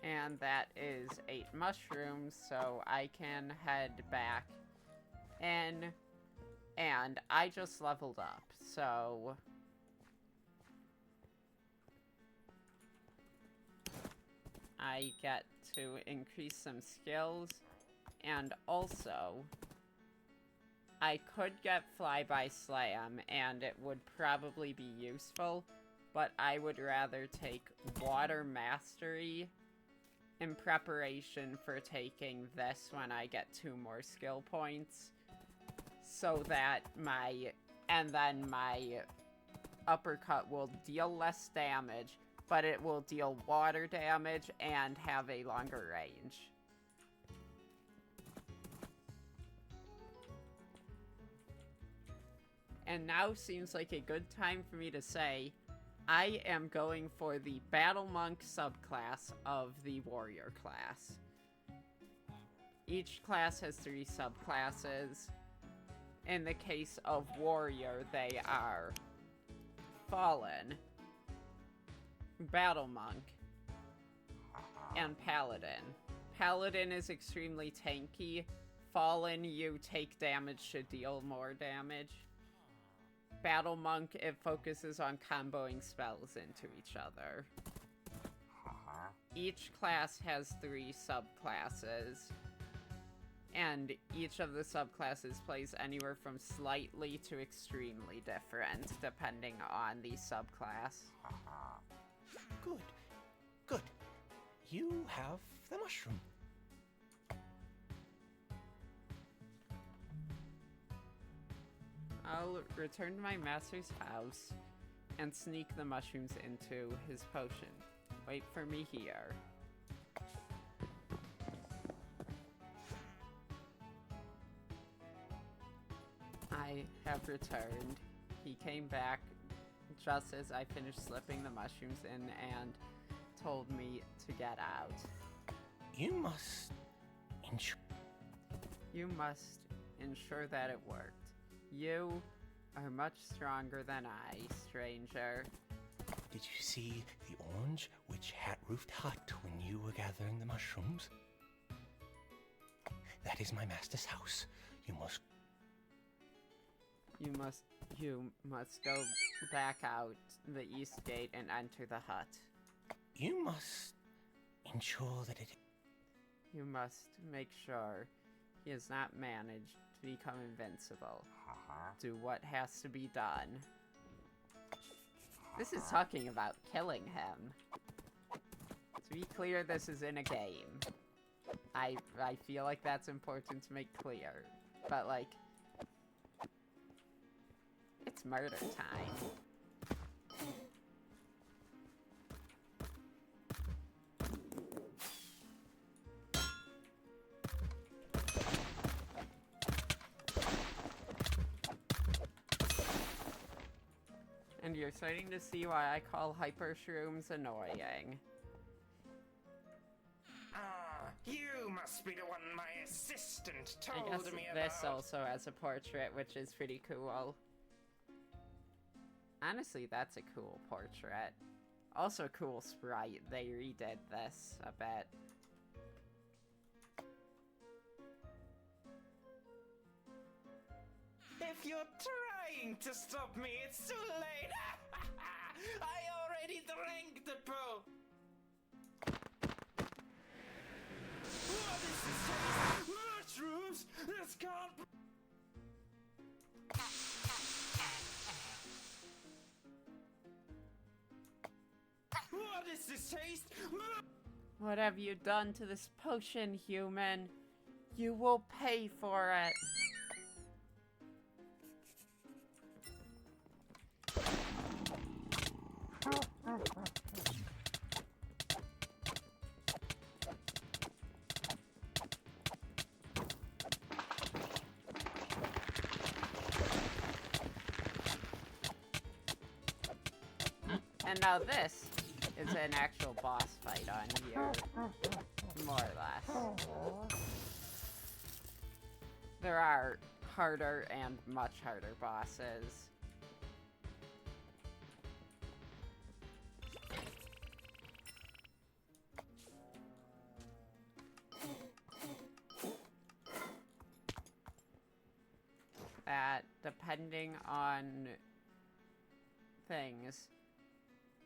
And that is 8 mushrooms, so I can head back in. And I just leveled up, so... I get to increase some skills, and also I could get Flyby Slam, and it would probably be useful, but I would rather take Water Mastery in preparation for taking this when I get 2 more skill points, so that my uppercut will deal less damage, but it will deal water damage and have a longer range. And now seems like a good time for me to say, I am going for the Battle Monk subclass of the Warrior class. Each class has 3 subclasses. In the case of Warrior, they are Fallen, Battle Monk, and Paladin. Paladin is extremely tanky. Fallen, you take damage to deal more damage. Battle Monk, it focuses on comboing spells into each other. Each class has 3 subclasses, and each of the subclasses plays anywhere from slightly to extremely different, depending on the subclass. Good. Good. You have the mushroom. I'll return to my master's house and sneak the mushrooms into his potion. Wait for me here. I have returned. He came back just as I finished slipping the mushrooms in and told me to get out. You must ensure. You must ensure that it worked. You are much stronger than I, stranger. Did you see the orange witch hat-roofed hut when you were gathering the mushrooms? That is my master's house. You must go back out the east gate and enter the hut. You must ensure that it... You must make sure he has not managed to become invincible. Do what has to be done. This is talking about killing him. To be clear, this is in a game. I feel like that's important to make clear. But, like, it's murder time. And you're starting to see why I call hyper shrooms annoying. Ah, you must be the one my assistant I told guess me this about. also has a portrait, which is pretty cool. Honestly, that's a cool portrait. Also cool sprite. They redid this a bit. If you're trying to stop me, it's too late. I already drank the pill. What is this taste? Mushrooms? This can't be... What is this taste? What have you done to this potion, human? You will pay for it. And now this is an actual boss fight on here, more or less. There are harder and much harder bosses. That, depending on things,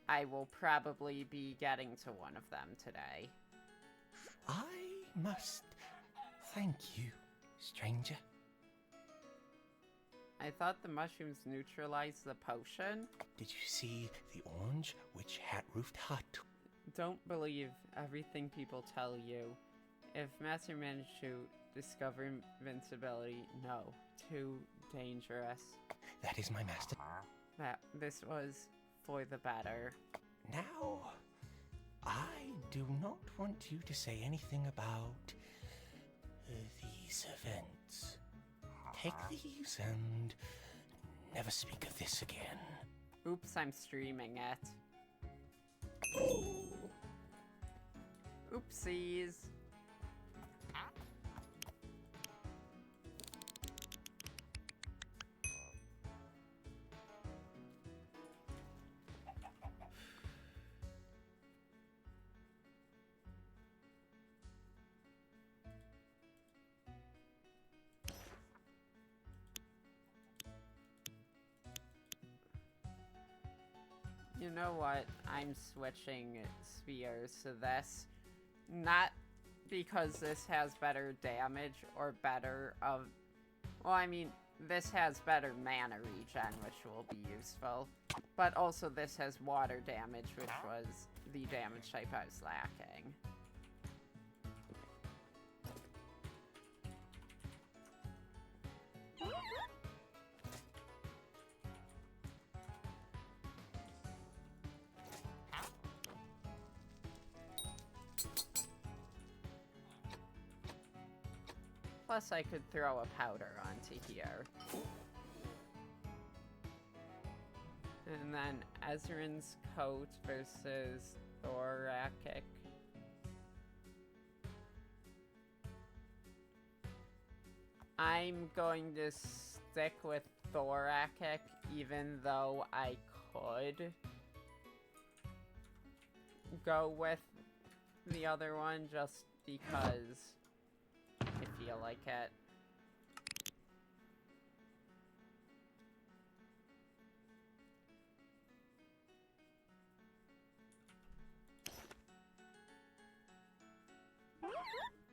I will probably be getting to one of them today. I must thank you, stranger. I thought the mushrooms neutralized the potion. Did you see the orange witch hat-roofed hut? Don't believe everything people tell you. If Master managed to discover invincibility, no. Too dangerous. That is my master. This was for the better. Now, I do not want you to say anything about these events. Take these and never speak of this again. Oops, I'm streaming it. Oopsies. You know what? I'm switching spheres to this. Not because this has better damage or better of... Well, I mean, this has better mana regen, which will be useful. But also this has water damage, which was the damage type I was lacking. Plus, I could throw a powder onto here. And then Ezrin's coat versus Thorakic. I'm going to stick with Thorakic, even though I could go with the other one just because I feel like it.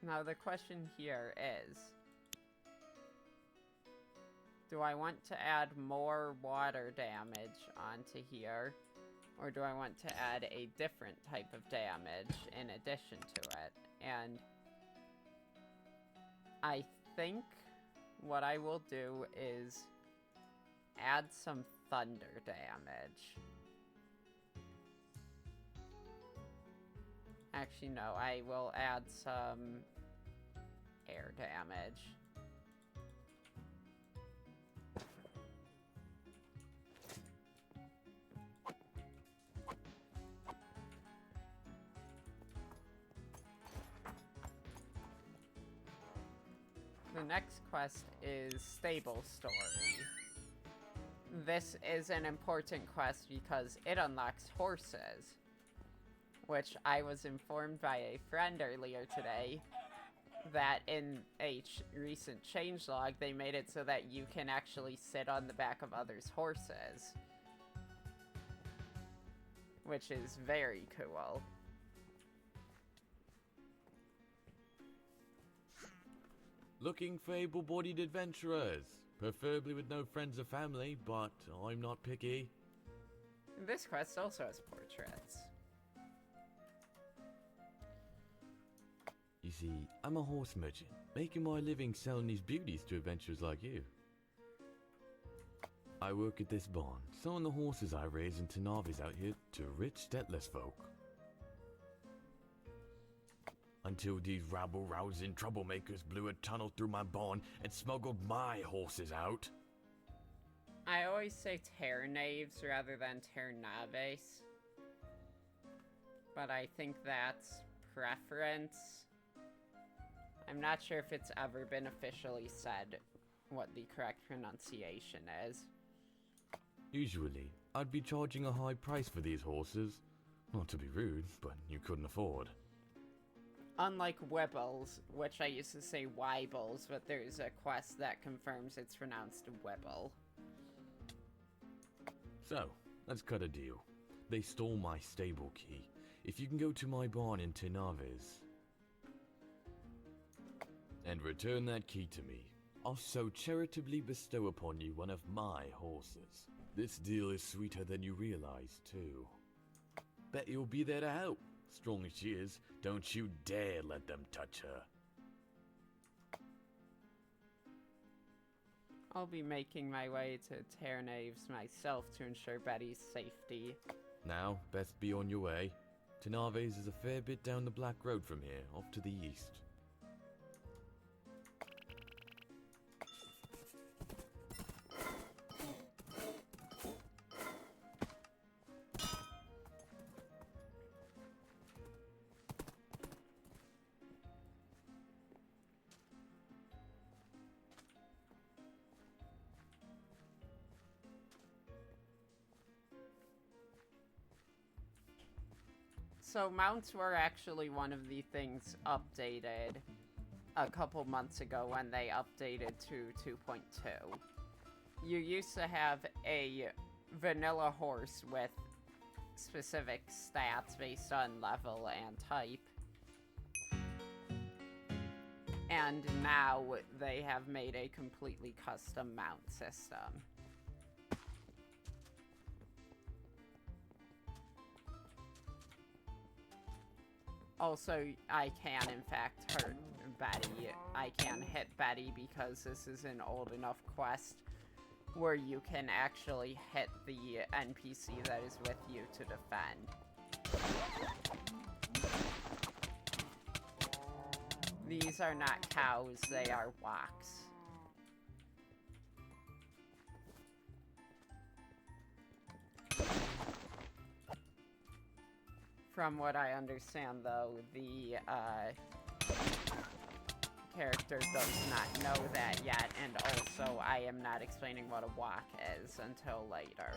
Now the question here is, do I want to add more water damage onto here, or do I want to add a different type of damage in addition to it? And I think what I will do is add some thunder damage. Actually, no, I will add some air damage. The next quest is Stable Story. This is an important quest because it unlocks horses, which I was informed by a friend earlier today that in a recent changelog they made it so that you can actually sit on the back of others' horses, which is very cool. Looking for able-bodied adventurers, preferably with no friends or family, but I'm not picky. This quest also has portraits. You see, I'm a horse merchant, making my living selling these beauties to adventurers like you. I work at this barn, selling the horses I raise in Tanavis out here to rich, stateless folk. Until these rabble-rousing troublemakers blew a tunnel through my barn and smuggled my horses out. I always say Ternaves rather than Ternaves, but I think that's preference. I'm not sure if it's ever been officially said what the correct pronunciation is. Usually, I'd be charging a high price for these horses. Not to be rude, but you couldn't afford. Unlike Wibbles, which I used to say Wybles, but there's a quest that confirms it's pronounced Wibble. So, let's cut a deal. They stole my stable key. If you can go to my barn in Tanavis... and return that key to me. I'll so charitably bestow upon you one of my horses. This deal is sweeter than you realize, too. Bet you'll be there to help. Strong as she is, don't you dare let them touch her. I'll be making my way to Terranaves myself to ensure Betty's safety. Now, best be on your way. Ternaves is a fair bit down the Black Road from here, off to the east. So mounts were actually one of the things updated a couple months ago when they updated to 2.2. You used to have a vanilla horse with specific stats based on level and type. And now they have made a completely custom mount system. Also, I can, in fact, hurt Betty. I can hit Betty because this is an old enough quest where you can actually hit the NPC that is with you to defend. These are not cows, they are walks. From what I understand, though, the character does not know that yet, and also I am not explaining what a walk is until later.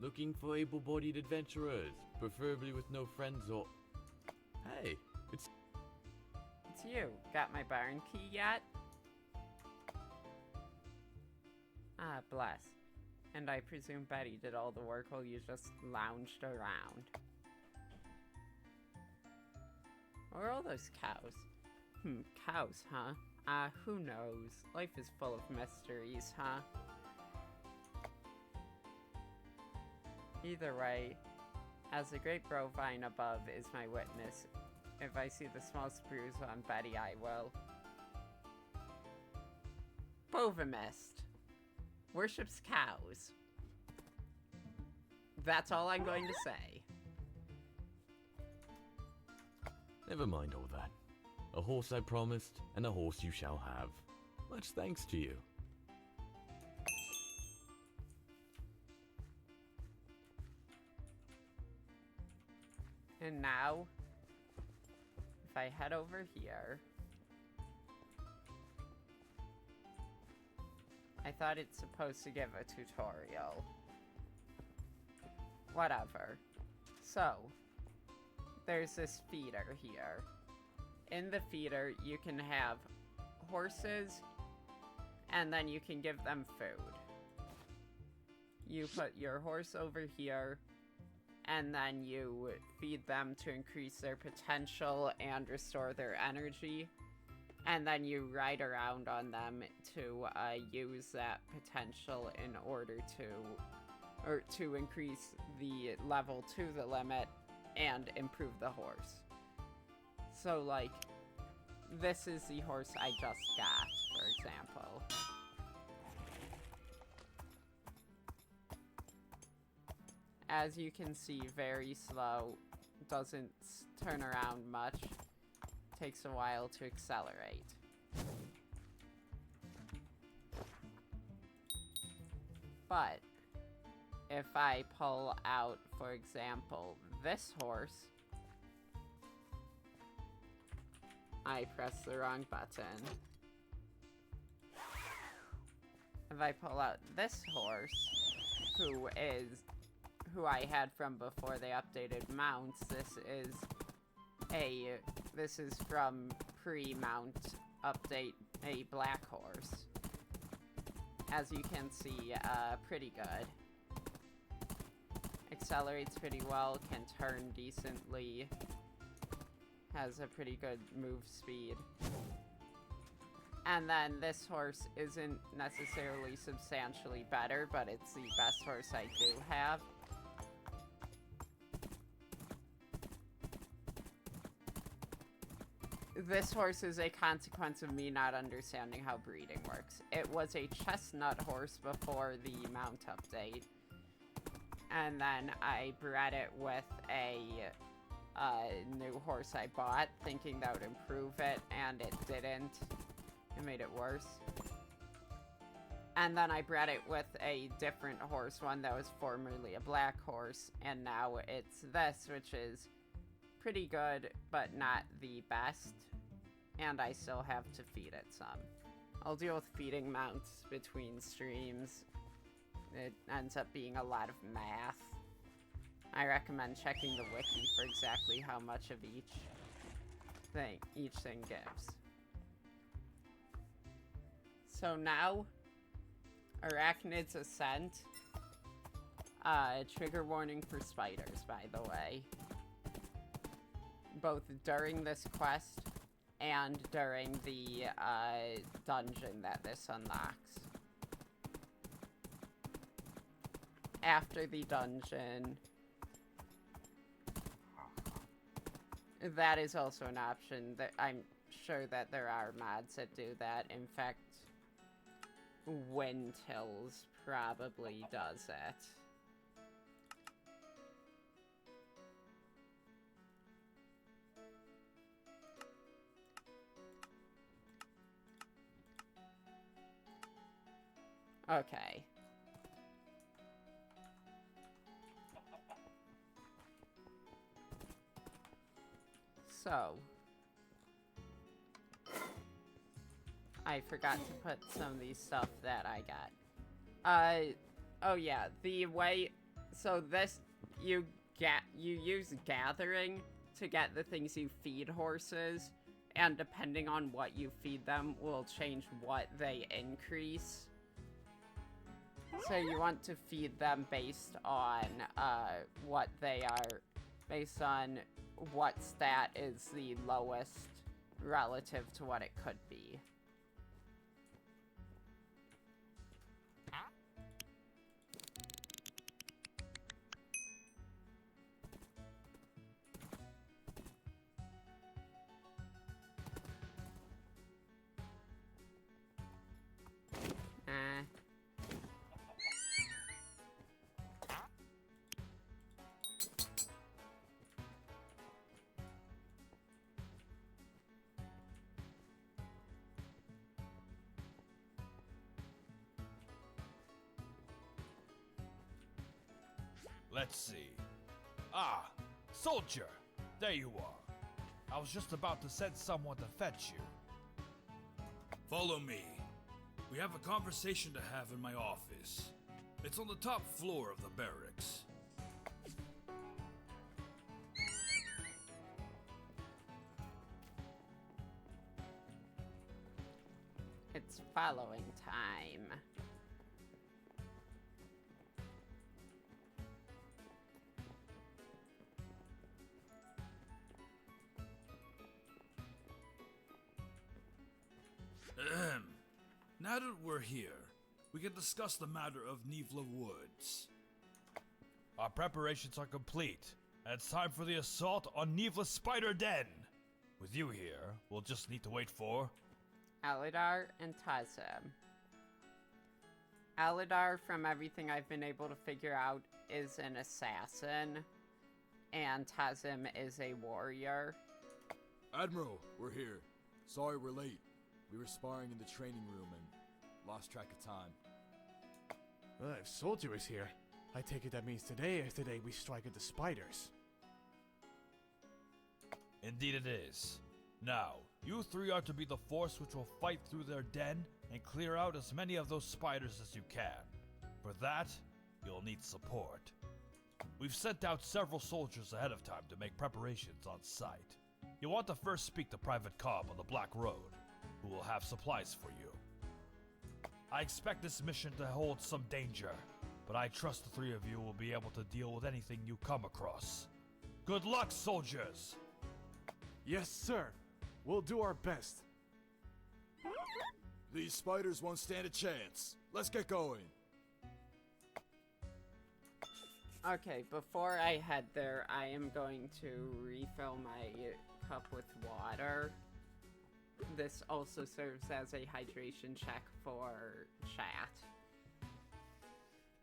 Looking for able-bodied adventurers, preferably with no friends or... Hey, it's you. Got my barn key yet? Ah, bless. And I presume Betty did all the work while you just lounged around. Where are all those cows? Cows, huh? Who knows? Life is full of mysteries, huh? Either way, as the great bovine above is my witness, if I see the smallest bruise on Betty, I will. Bovamist worships cows. That's all I'm going to say. Never mind all that. A horse I promised, and a horse you shall have. Much thanks to you. And now, if I head over here, I thought it's supposed to give a tutorial. Whatever. So, there's this feeder here. In the feeder, you can have horses, and then you can give them food. You put your horse over here, and then you feed them to increase their potential and restore their energy. And then you ride around on them to use that potential in order to increase the level to the limit and improve the horse. So, like, this is the horse I just got, for example. As you can see, very slow, doesn't turn around much, takes a while to accelerate. But if I pull out, for example, this horse, I press the wrong button. If I pull out this horse, who I had from before they updated mounts, this is from pre-mount update, a black horse. As you can see, pretty good. Accelerates pretty well, can turn decently, has a pretty good move speed. And then this horse isn't necessarily substantially better, but it's the best horse I do have. This horse is a consequence of me not understanding how breeding works. It was a chestnut horse before the mount update. And then I bred it with a new horse I bought, thinking that would improve it, and it didn't. It made it worse. And then I bred it with a different horse, one that was formerly a black horse, and now it's this, which is pretty good, but not the best. And I still have to feed it some. I'll deal with feeding mounts between streams. It ends up being a lot of math. I recommend checking the wiki for exactly how much of each thing gives. So now, Arachnid's Ascent. Trigger warning for spiders, by the way. Both during this quest and during the dungeon that this unlocks. After the dungeon, that is also an option. That I'm sure that there are mods that do that. In fact, Windtills probably does it. Okay. So, I forgot to put some of these stuff that I got. Oh yeah, the way, so this, you use gathering to get the things you feed horses, and depending on what you feed them will change what they increase. So you want to feed them based on, what they are, based on what stat is the lowest relative to what it could be. Let's see. Ah, soldier! There you are. I was just about to send someone to fetch you. Follow me. We have a conversation to have in my office. It's on the top floor of the barracks. It's following time. Now that we're here, we can discuss the matter of Nivla Woods. Our preparations are complete, and it's time for the assault on Nivla's Spider Den. With you here, we'll just need to wait for Alidar and Tazim. Alidar, from everything I've been able to figure out, is an assassin, and Tazim is a warrior. Admiral, we're here. Sorry we're late. We were sparring in the training room and lost track of time. If Soldier is here, I take it that means today is the day we strike at the spiders. Indeed it is. Now, you three are to be the force which will fight through their den and clear out as many of those spiders as you can. For that, you'll need support. We've sent out several soldiers ahead of time to make preparations on site. You'll want to first speak to Private Cobb on the Black Road, who will have supplies for you. I expect this mission to hold some danger, but I trust the three of you will be able to deal with anything you come across. Good luck, soldiers! Yes, sir. We'll do our best. These spiders won't stand a chance. Let's get going. Okay, before I head there, I am going to refill my cup with water. This also serves as a hydration check for chat.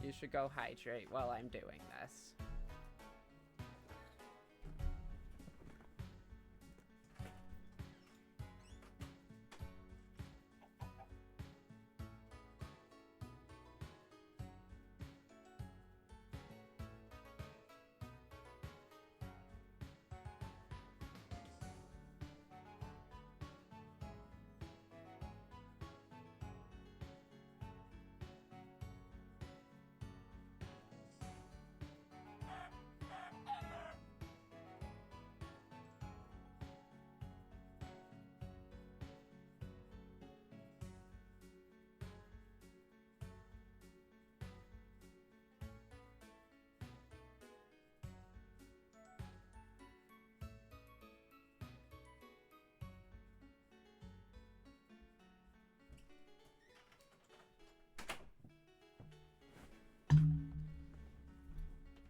You should go hydrate while I'm doing this.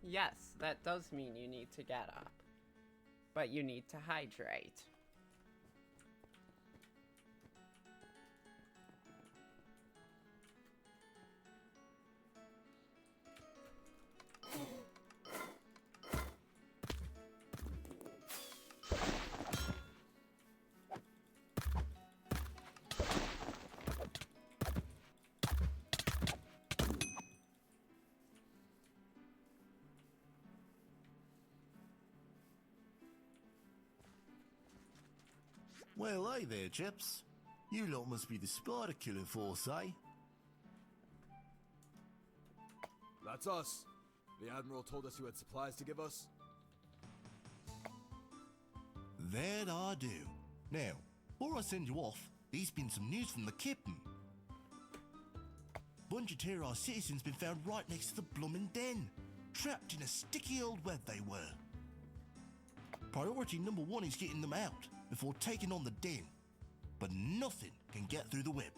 Yes, that does mean you need to get up. But you need to hydrate. Well, hey there, chaps. You lot must be the spider killing force, eh? That's us. The Admiral told us you had supplies to give us. That I do. Now, before I send you off, there's been some news from the captain. Bunch of Terra citizens been found right next to the bloomin' den. Trapped in a sticky old web they were. Priority number one is getting them out before taking on the den. But nothing can get through the web.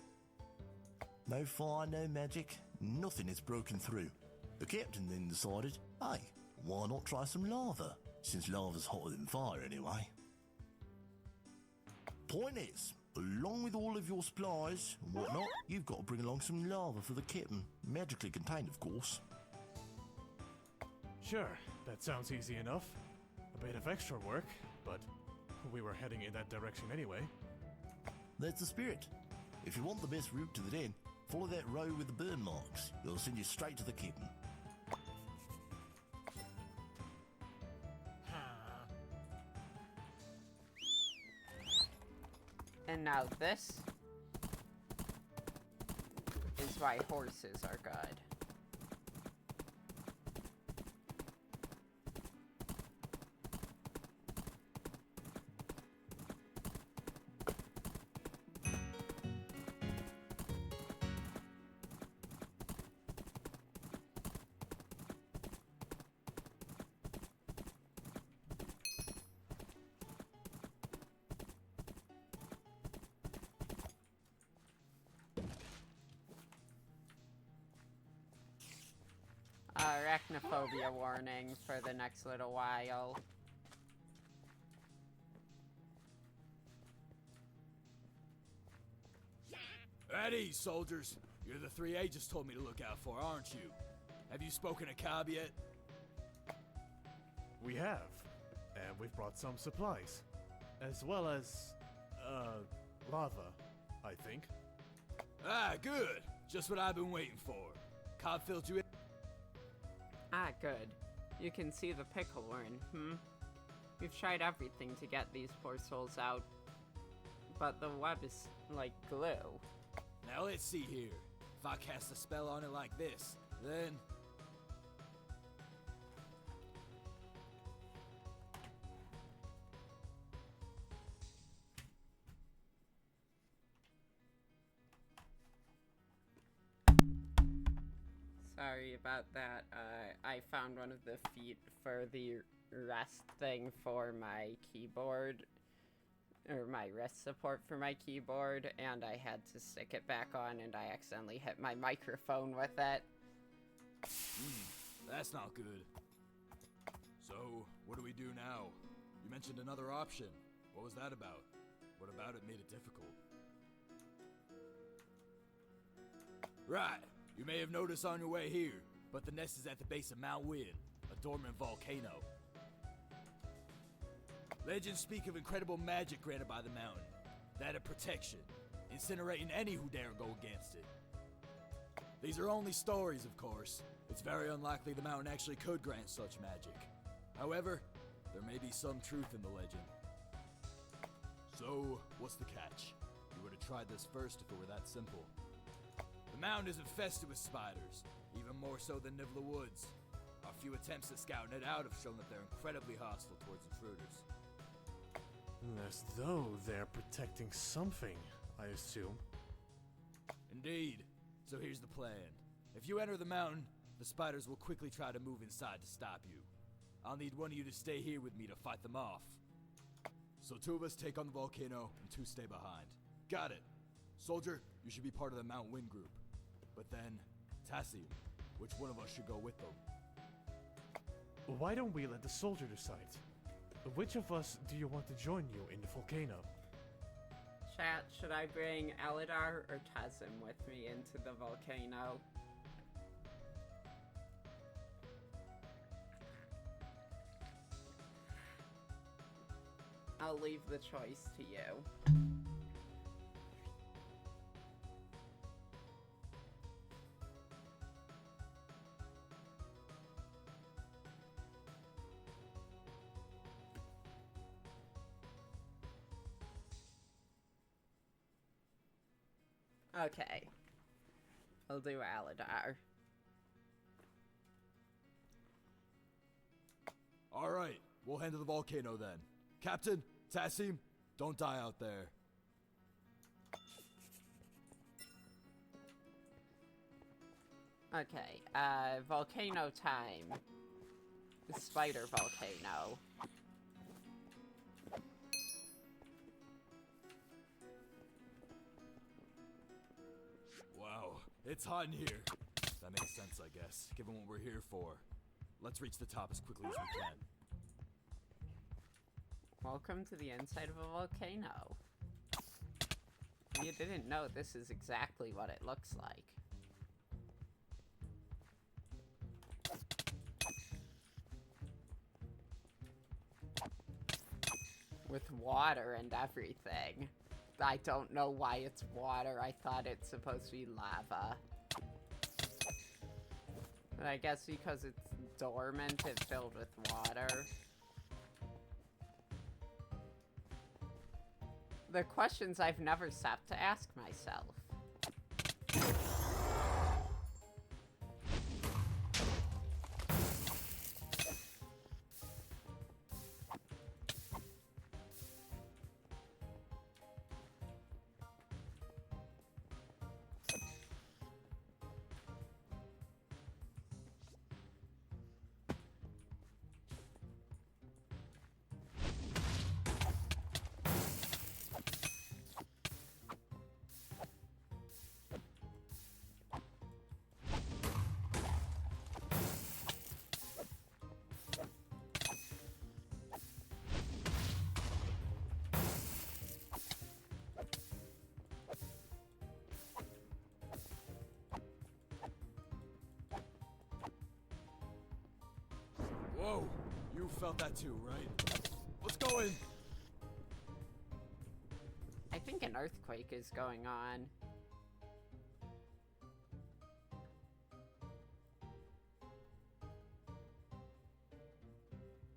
No fire, no magic, nothing is broken through. The captain then decided, hey, why not try some lava? Since lava's hotter than fire anyway. Point is, along with all of your supplies and whatnot, you've got to bring along some lava for the captain. Magically contained, of course. Sure, that sounds easy enough. A bit of extra work, but we were heading in that direction anyway. That's the spirit. If you want the best route to the den, follow that road with the burn marks. It'll send you straight to the captain. And now this is why horses are good. Arachnophobia warning for the next little while. At ease, soldiers. You're the three agents told me to look out for, aren't you? Have you spoken to Cobb yet? We have. And we've brought some supplies. As well as, lava, I think. Ah, good. Just what I've been waiting for. Cobb filled you in? Ah, good. You can see the pickle we're in, We've tried everything to get these poor souls out, but the web is like glue. Now let's see here. If I cast a spell on it like this, then... Sorry about that. I found one of the feet for the rest thing for my keyboard, or my wrist support for my keyboard, and I had to stick it back on, and I accidentally hit my microphone with it. That's not good. So, what do we do now? You mentioned another option. What was that about? What about it made it difficult? Right. You may have noticed on your way here, but the nest is at the base of Mount Wynn, a dormant volcano. Legends speak of incredible magic granted by the mountain, that of protection, incinerating any who dare go against it. These are only stories, of course. It's very unlikely the mountain actually could grant such magic. However, there may be some truth in the legend. So, what's the catch? You would have tried this first if it were that simple. The mountain is infested with spiders, even more so than Nibla Woods. Our few attempts at scouting it out have shown that they're incredibly hostile towards intruders. As though they're protecting something, I assume. Indeed. So here's the plan. If you enter the mountain, the spiders will quickly try to move inside to stop you. I'll need one of you to stay here with me to fight them off. So 2 of us take on the volcano, and 2 stay behind. Got it. Soldier, you should be part of the Mount Wynn group. But then, Tassim, which one of us should go with them? Why don't we let the soldier decide? Which of us do you want to join you in the volcano? Chat, should I bring Eladar or Tassim with me into the volcano? I'll leave the choice to you. Okay. I'll do Aladar. Alright, we'll head to the volcano then. Captain, Tassim, don't die out there. Okay, volcano time. The spider volcano. Wow, it's hot in here. That makes sense, I guess, given what we're here for. Let's reach the top as quickly as we can. Welcome to the inside of a volcano. You didn't know this is exactly what it looks like. With water and everything. I don't know why it's water. I thought it's supposed to be lava. But I guess because it's dormant, it's filled with water. The questions I've never stopped to ask myself. Whoa, you felt that too, right? Let's go in. I think an earthquake is going on.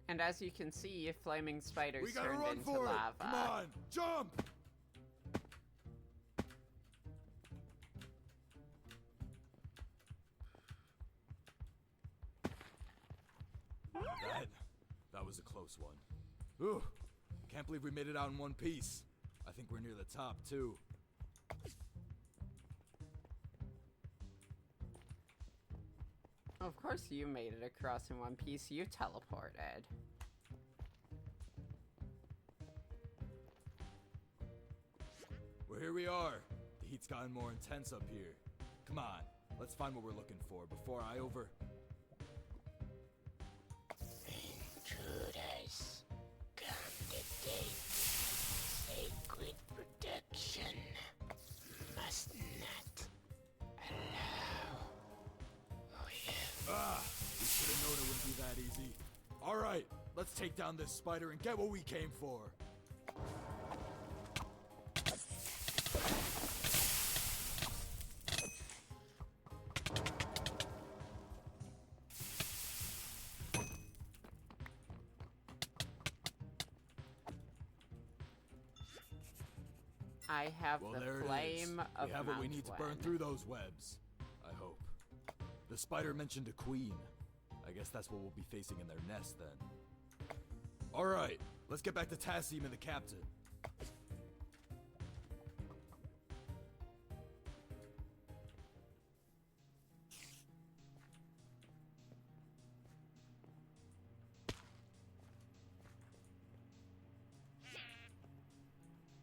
And as you can see, flaming spiders We gotta turned run into for it! lava. Come on, jump! That was a close one. Ooh, can't believe we made it out in one piece. I think we're near the top, too. Of course you made it across in one piece. You teleported. Well, here we are. The heat's gotten more intense up here. Come on, let's find what we're looking for before I over... Intruders, candidate, sacred protection, must not allow. Oh yeah. Ah, we should have known it wouldn't be that easy. All right, let's take down this spider and get what we came for. I have Well, the there flame it is. of We have what we Mount need to Wen. burn through those webs. I hope. The spider mentioned a queen. I guess that's what we'll be facing in their nest then. All right, let's get back to Tassim and the captain.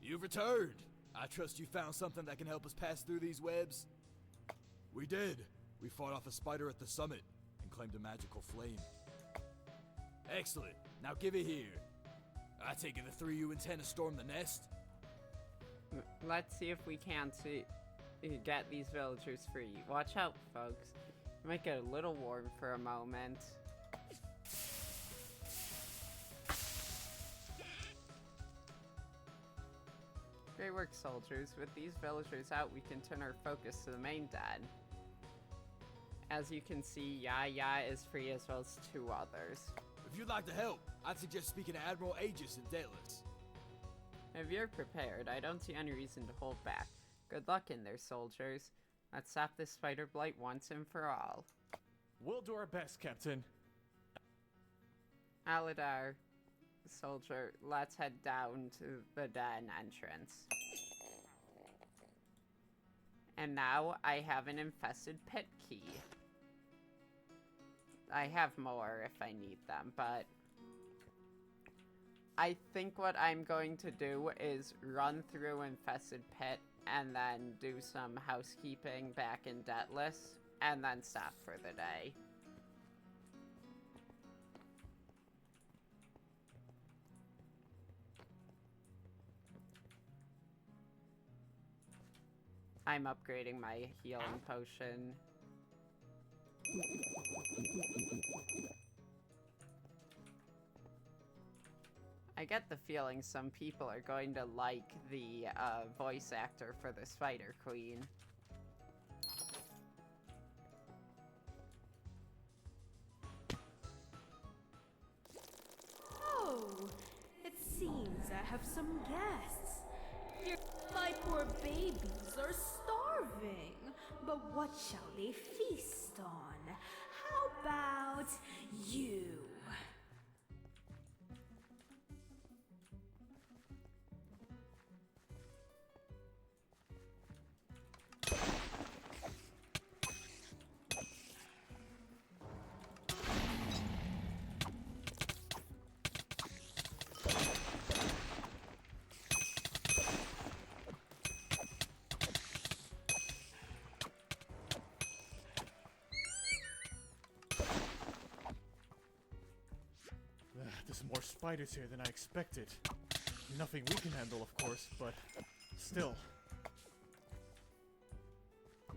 You've returned. I trust you found something that can help us pass through these webs. We did. We fought off a spider at the summit and claimed a magical flame. Excellent. Now give it here. I take it the three of you intend to storm the nest? Let's see if we can get these villagers free. Watch out, folks. It might get a little warm for a moment. Great work, soldiers. With these villagers out, we can turn our focus to the main den. As you can see, Yaya is free as well as two others. If you'd like to help, I'd suggest speaking to Admiral Aegis and Daedalus. If you're prepared, I don't see any reason to hold back. Good luck in there, soldiers. Let's stop this spider blight once and for all. We'll do our best, Captain. Aladar, soldier, let's head down to the den entrance. And now I have an infested pit key. I have more if I need them, but I think what I'm going to do is run through infested pit and then do some housekeeping back in Daedalus and then stop for the day. I'm upgrading my healing potion. I get the feeling some people are going to like the voice actor for the Spider Queen. Oh, it seems I have some guests. My poor babies are starving, but what shall they feast on? How about you? There's more spiders here than I expected. Nothing we can handle, of course, but still.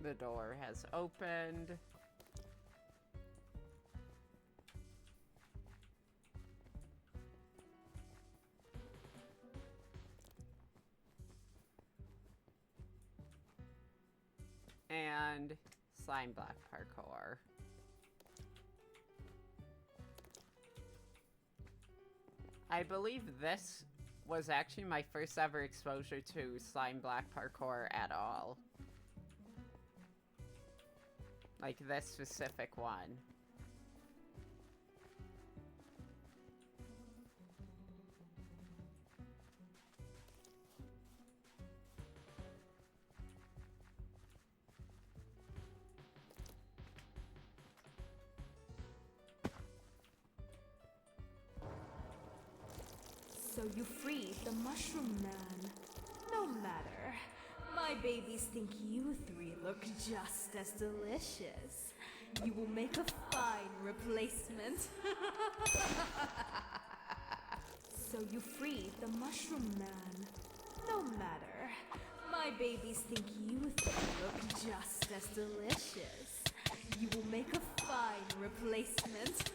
The door has opened. And slime block parkour. I believe this was actually my first ever exposure to slime block parkour at all. Like this specific one. So you freed the Mushroom Man. No matter. My babies think you three look just as delicious. You will make a fine replacement. So you freed the Mushroom Man. No matter. My babies think you three look just as delicious. You will make a fine replacement.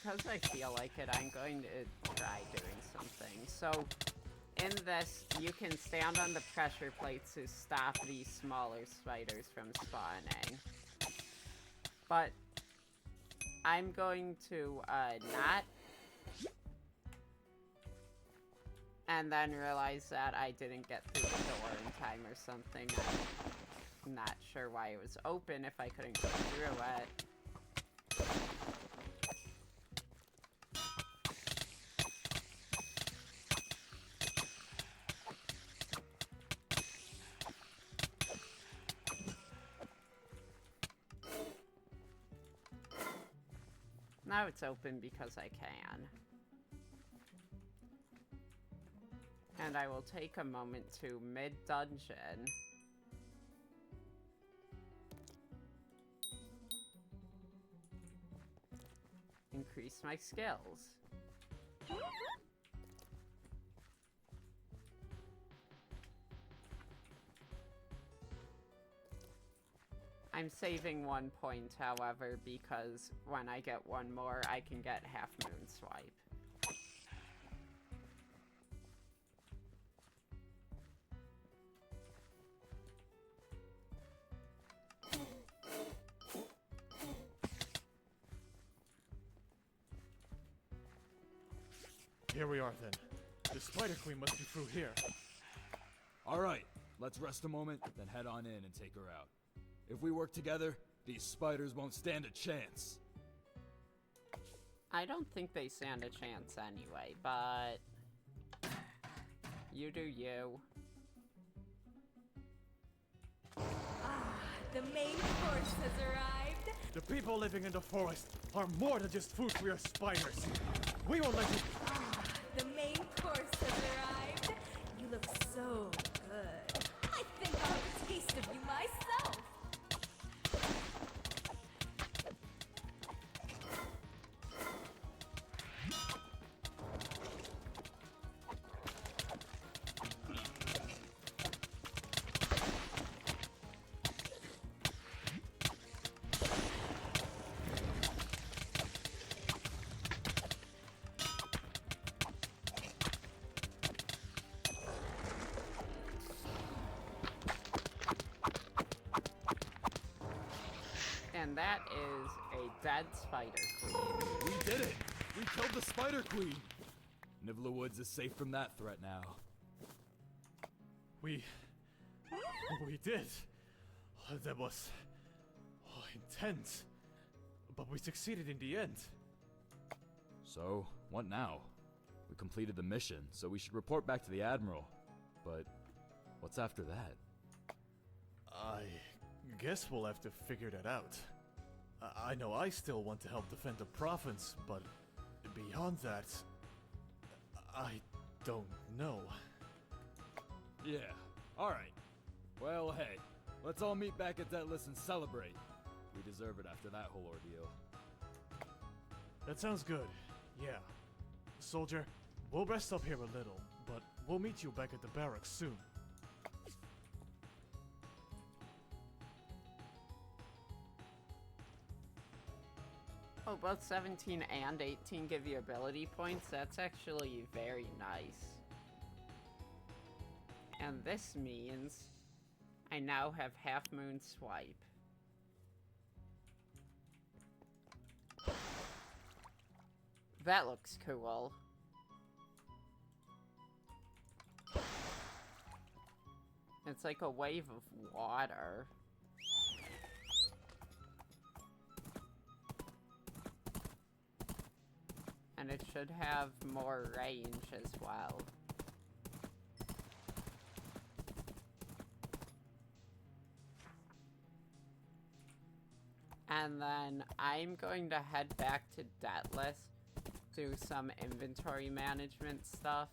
Because I feel like it, I'm going to try doing something. So, in this, you can stand on the pressure plates to stop these smaller spiders from spawning. But, I'm going to, not. And then realize that I didn't get through the door in time or something. I'm not sure why it was open if I couldn't go through it. Now it's open because I can. And I will take a moment to mid-dungeon. Increase my skills. I'm saving 1 point, however, because when I get one more, I can get Half Moon Swipe. Here we are then. The Spider Queen must be through here. Alright, let's rest a moment, then head on in and take her out. If we work together, these spiders won't stand a chance. I don't think they stand a chance anyway, but you do you. The main course has arrived. The people living in the forest are more than just food for your spiders. We won't let you... The main course has arrived. You look so good. I think I'll have a taste of you myself. And that is a dead Spider Queen. We did it! We killed the Spider Queen! Nivla Woods is safe from that threat now. We did. That was intense. But we succeeded in the end. So, what now? We completed the mission, so we should report back to the Admiral. But what's after that? I guess we'll have to figure that out. I know I still want to help defend the province, but beyond that, I don't know. Yeah, alright. Well, hey, let's all meet back at Deathless and celebrate. We deserve it after that whole ordeal. That sounds good, yeah. Soldier, we'll rest up here a little. but we'll meet you back at the barracks soon. Oh, both 17 and 18 give you ability points? That's actually very nice. And this means I now have Half Moon Swipe. That looks cool. It's like a wave of water. And it should have more range as well. And then I'm going to head back to Deathless, do some inventory management stuff,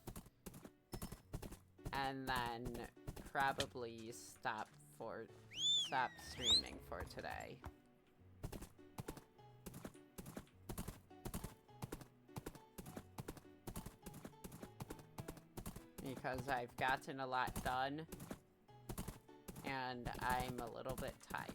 and then probably stop streaming for today. Because I've gotten a lot done, and I'm a little bit tired.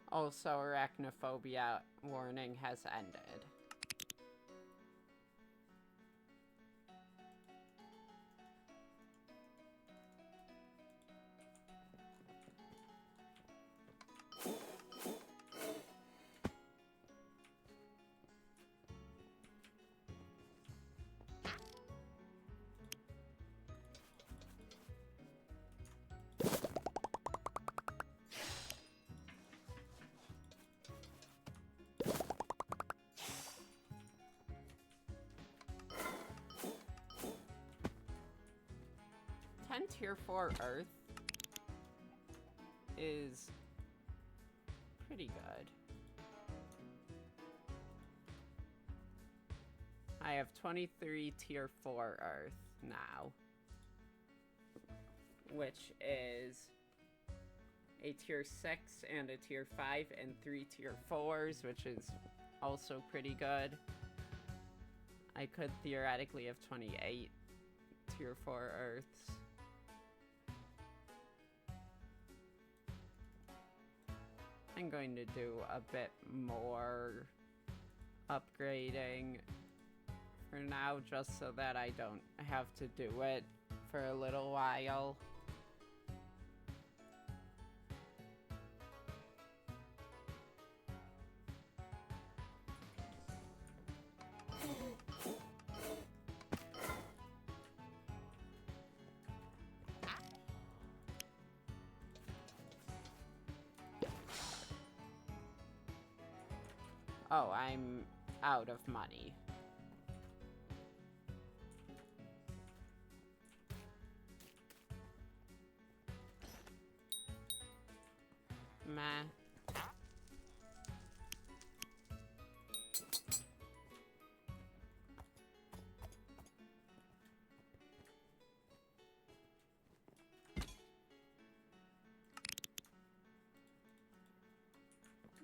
Also, arachnophobia warning has ended. Tier 4 Earth is pretty good. I have 23 Tier 4 Earth now, which is a Tier 6 and a Tier 5 and 3 Tier 4s, which is also pretty good. I could theoretically have 28 Tier 4 Earths. I'm going to do a bit more upgrading for now, just so that I don't have to do it for a little while. Oh, I'm out of money. Meh.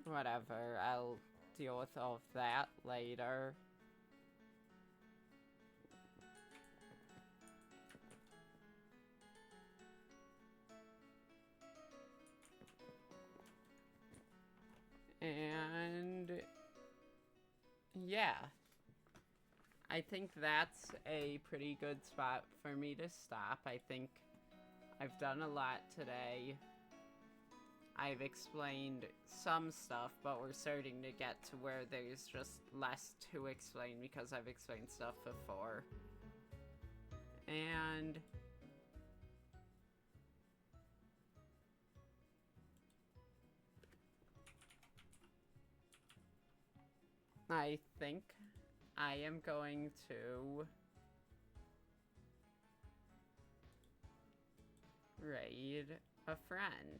Whatever, I'll deal with all of that later. And yeah, I think that's a pretty good spot for me to stop. I think I've done a lot today. I've explained some stuff, but we're starting to get to where there's just less to explain because I've explained stuff before. And I think I am going to raid a friend.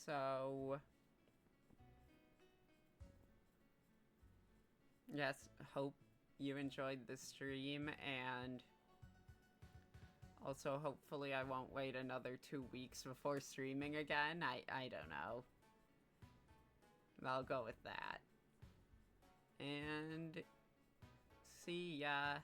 So, yes, hope you enjoyed the stream, and also hopefully I won't wait another 2 weeks before streaming again. I don't know. I'll go with that. And see ya.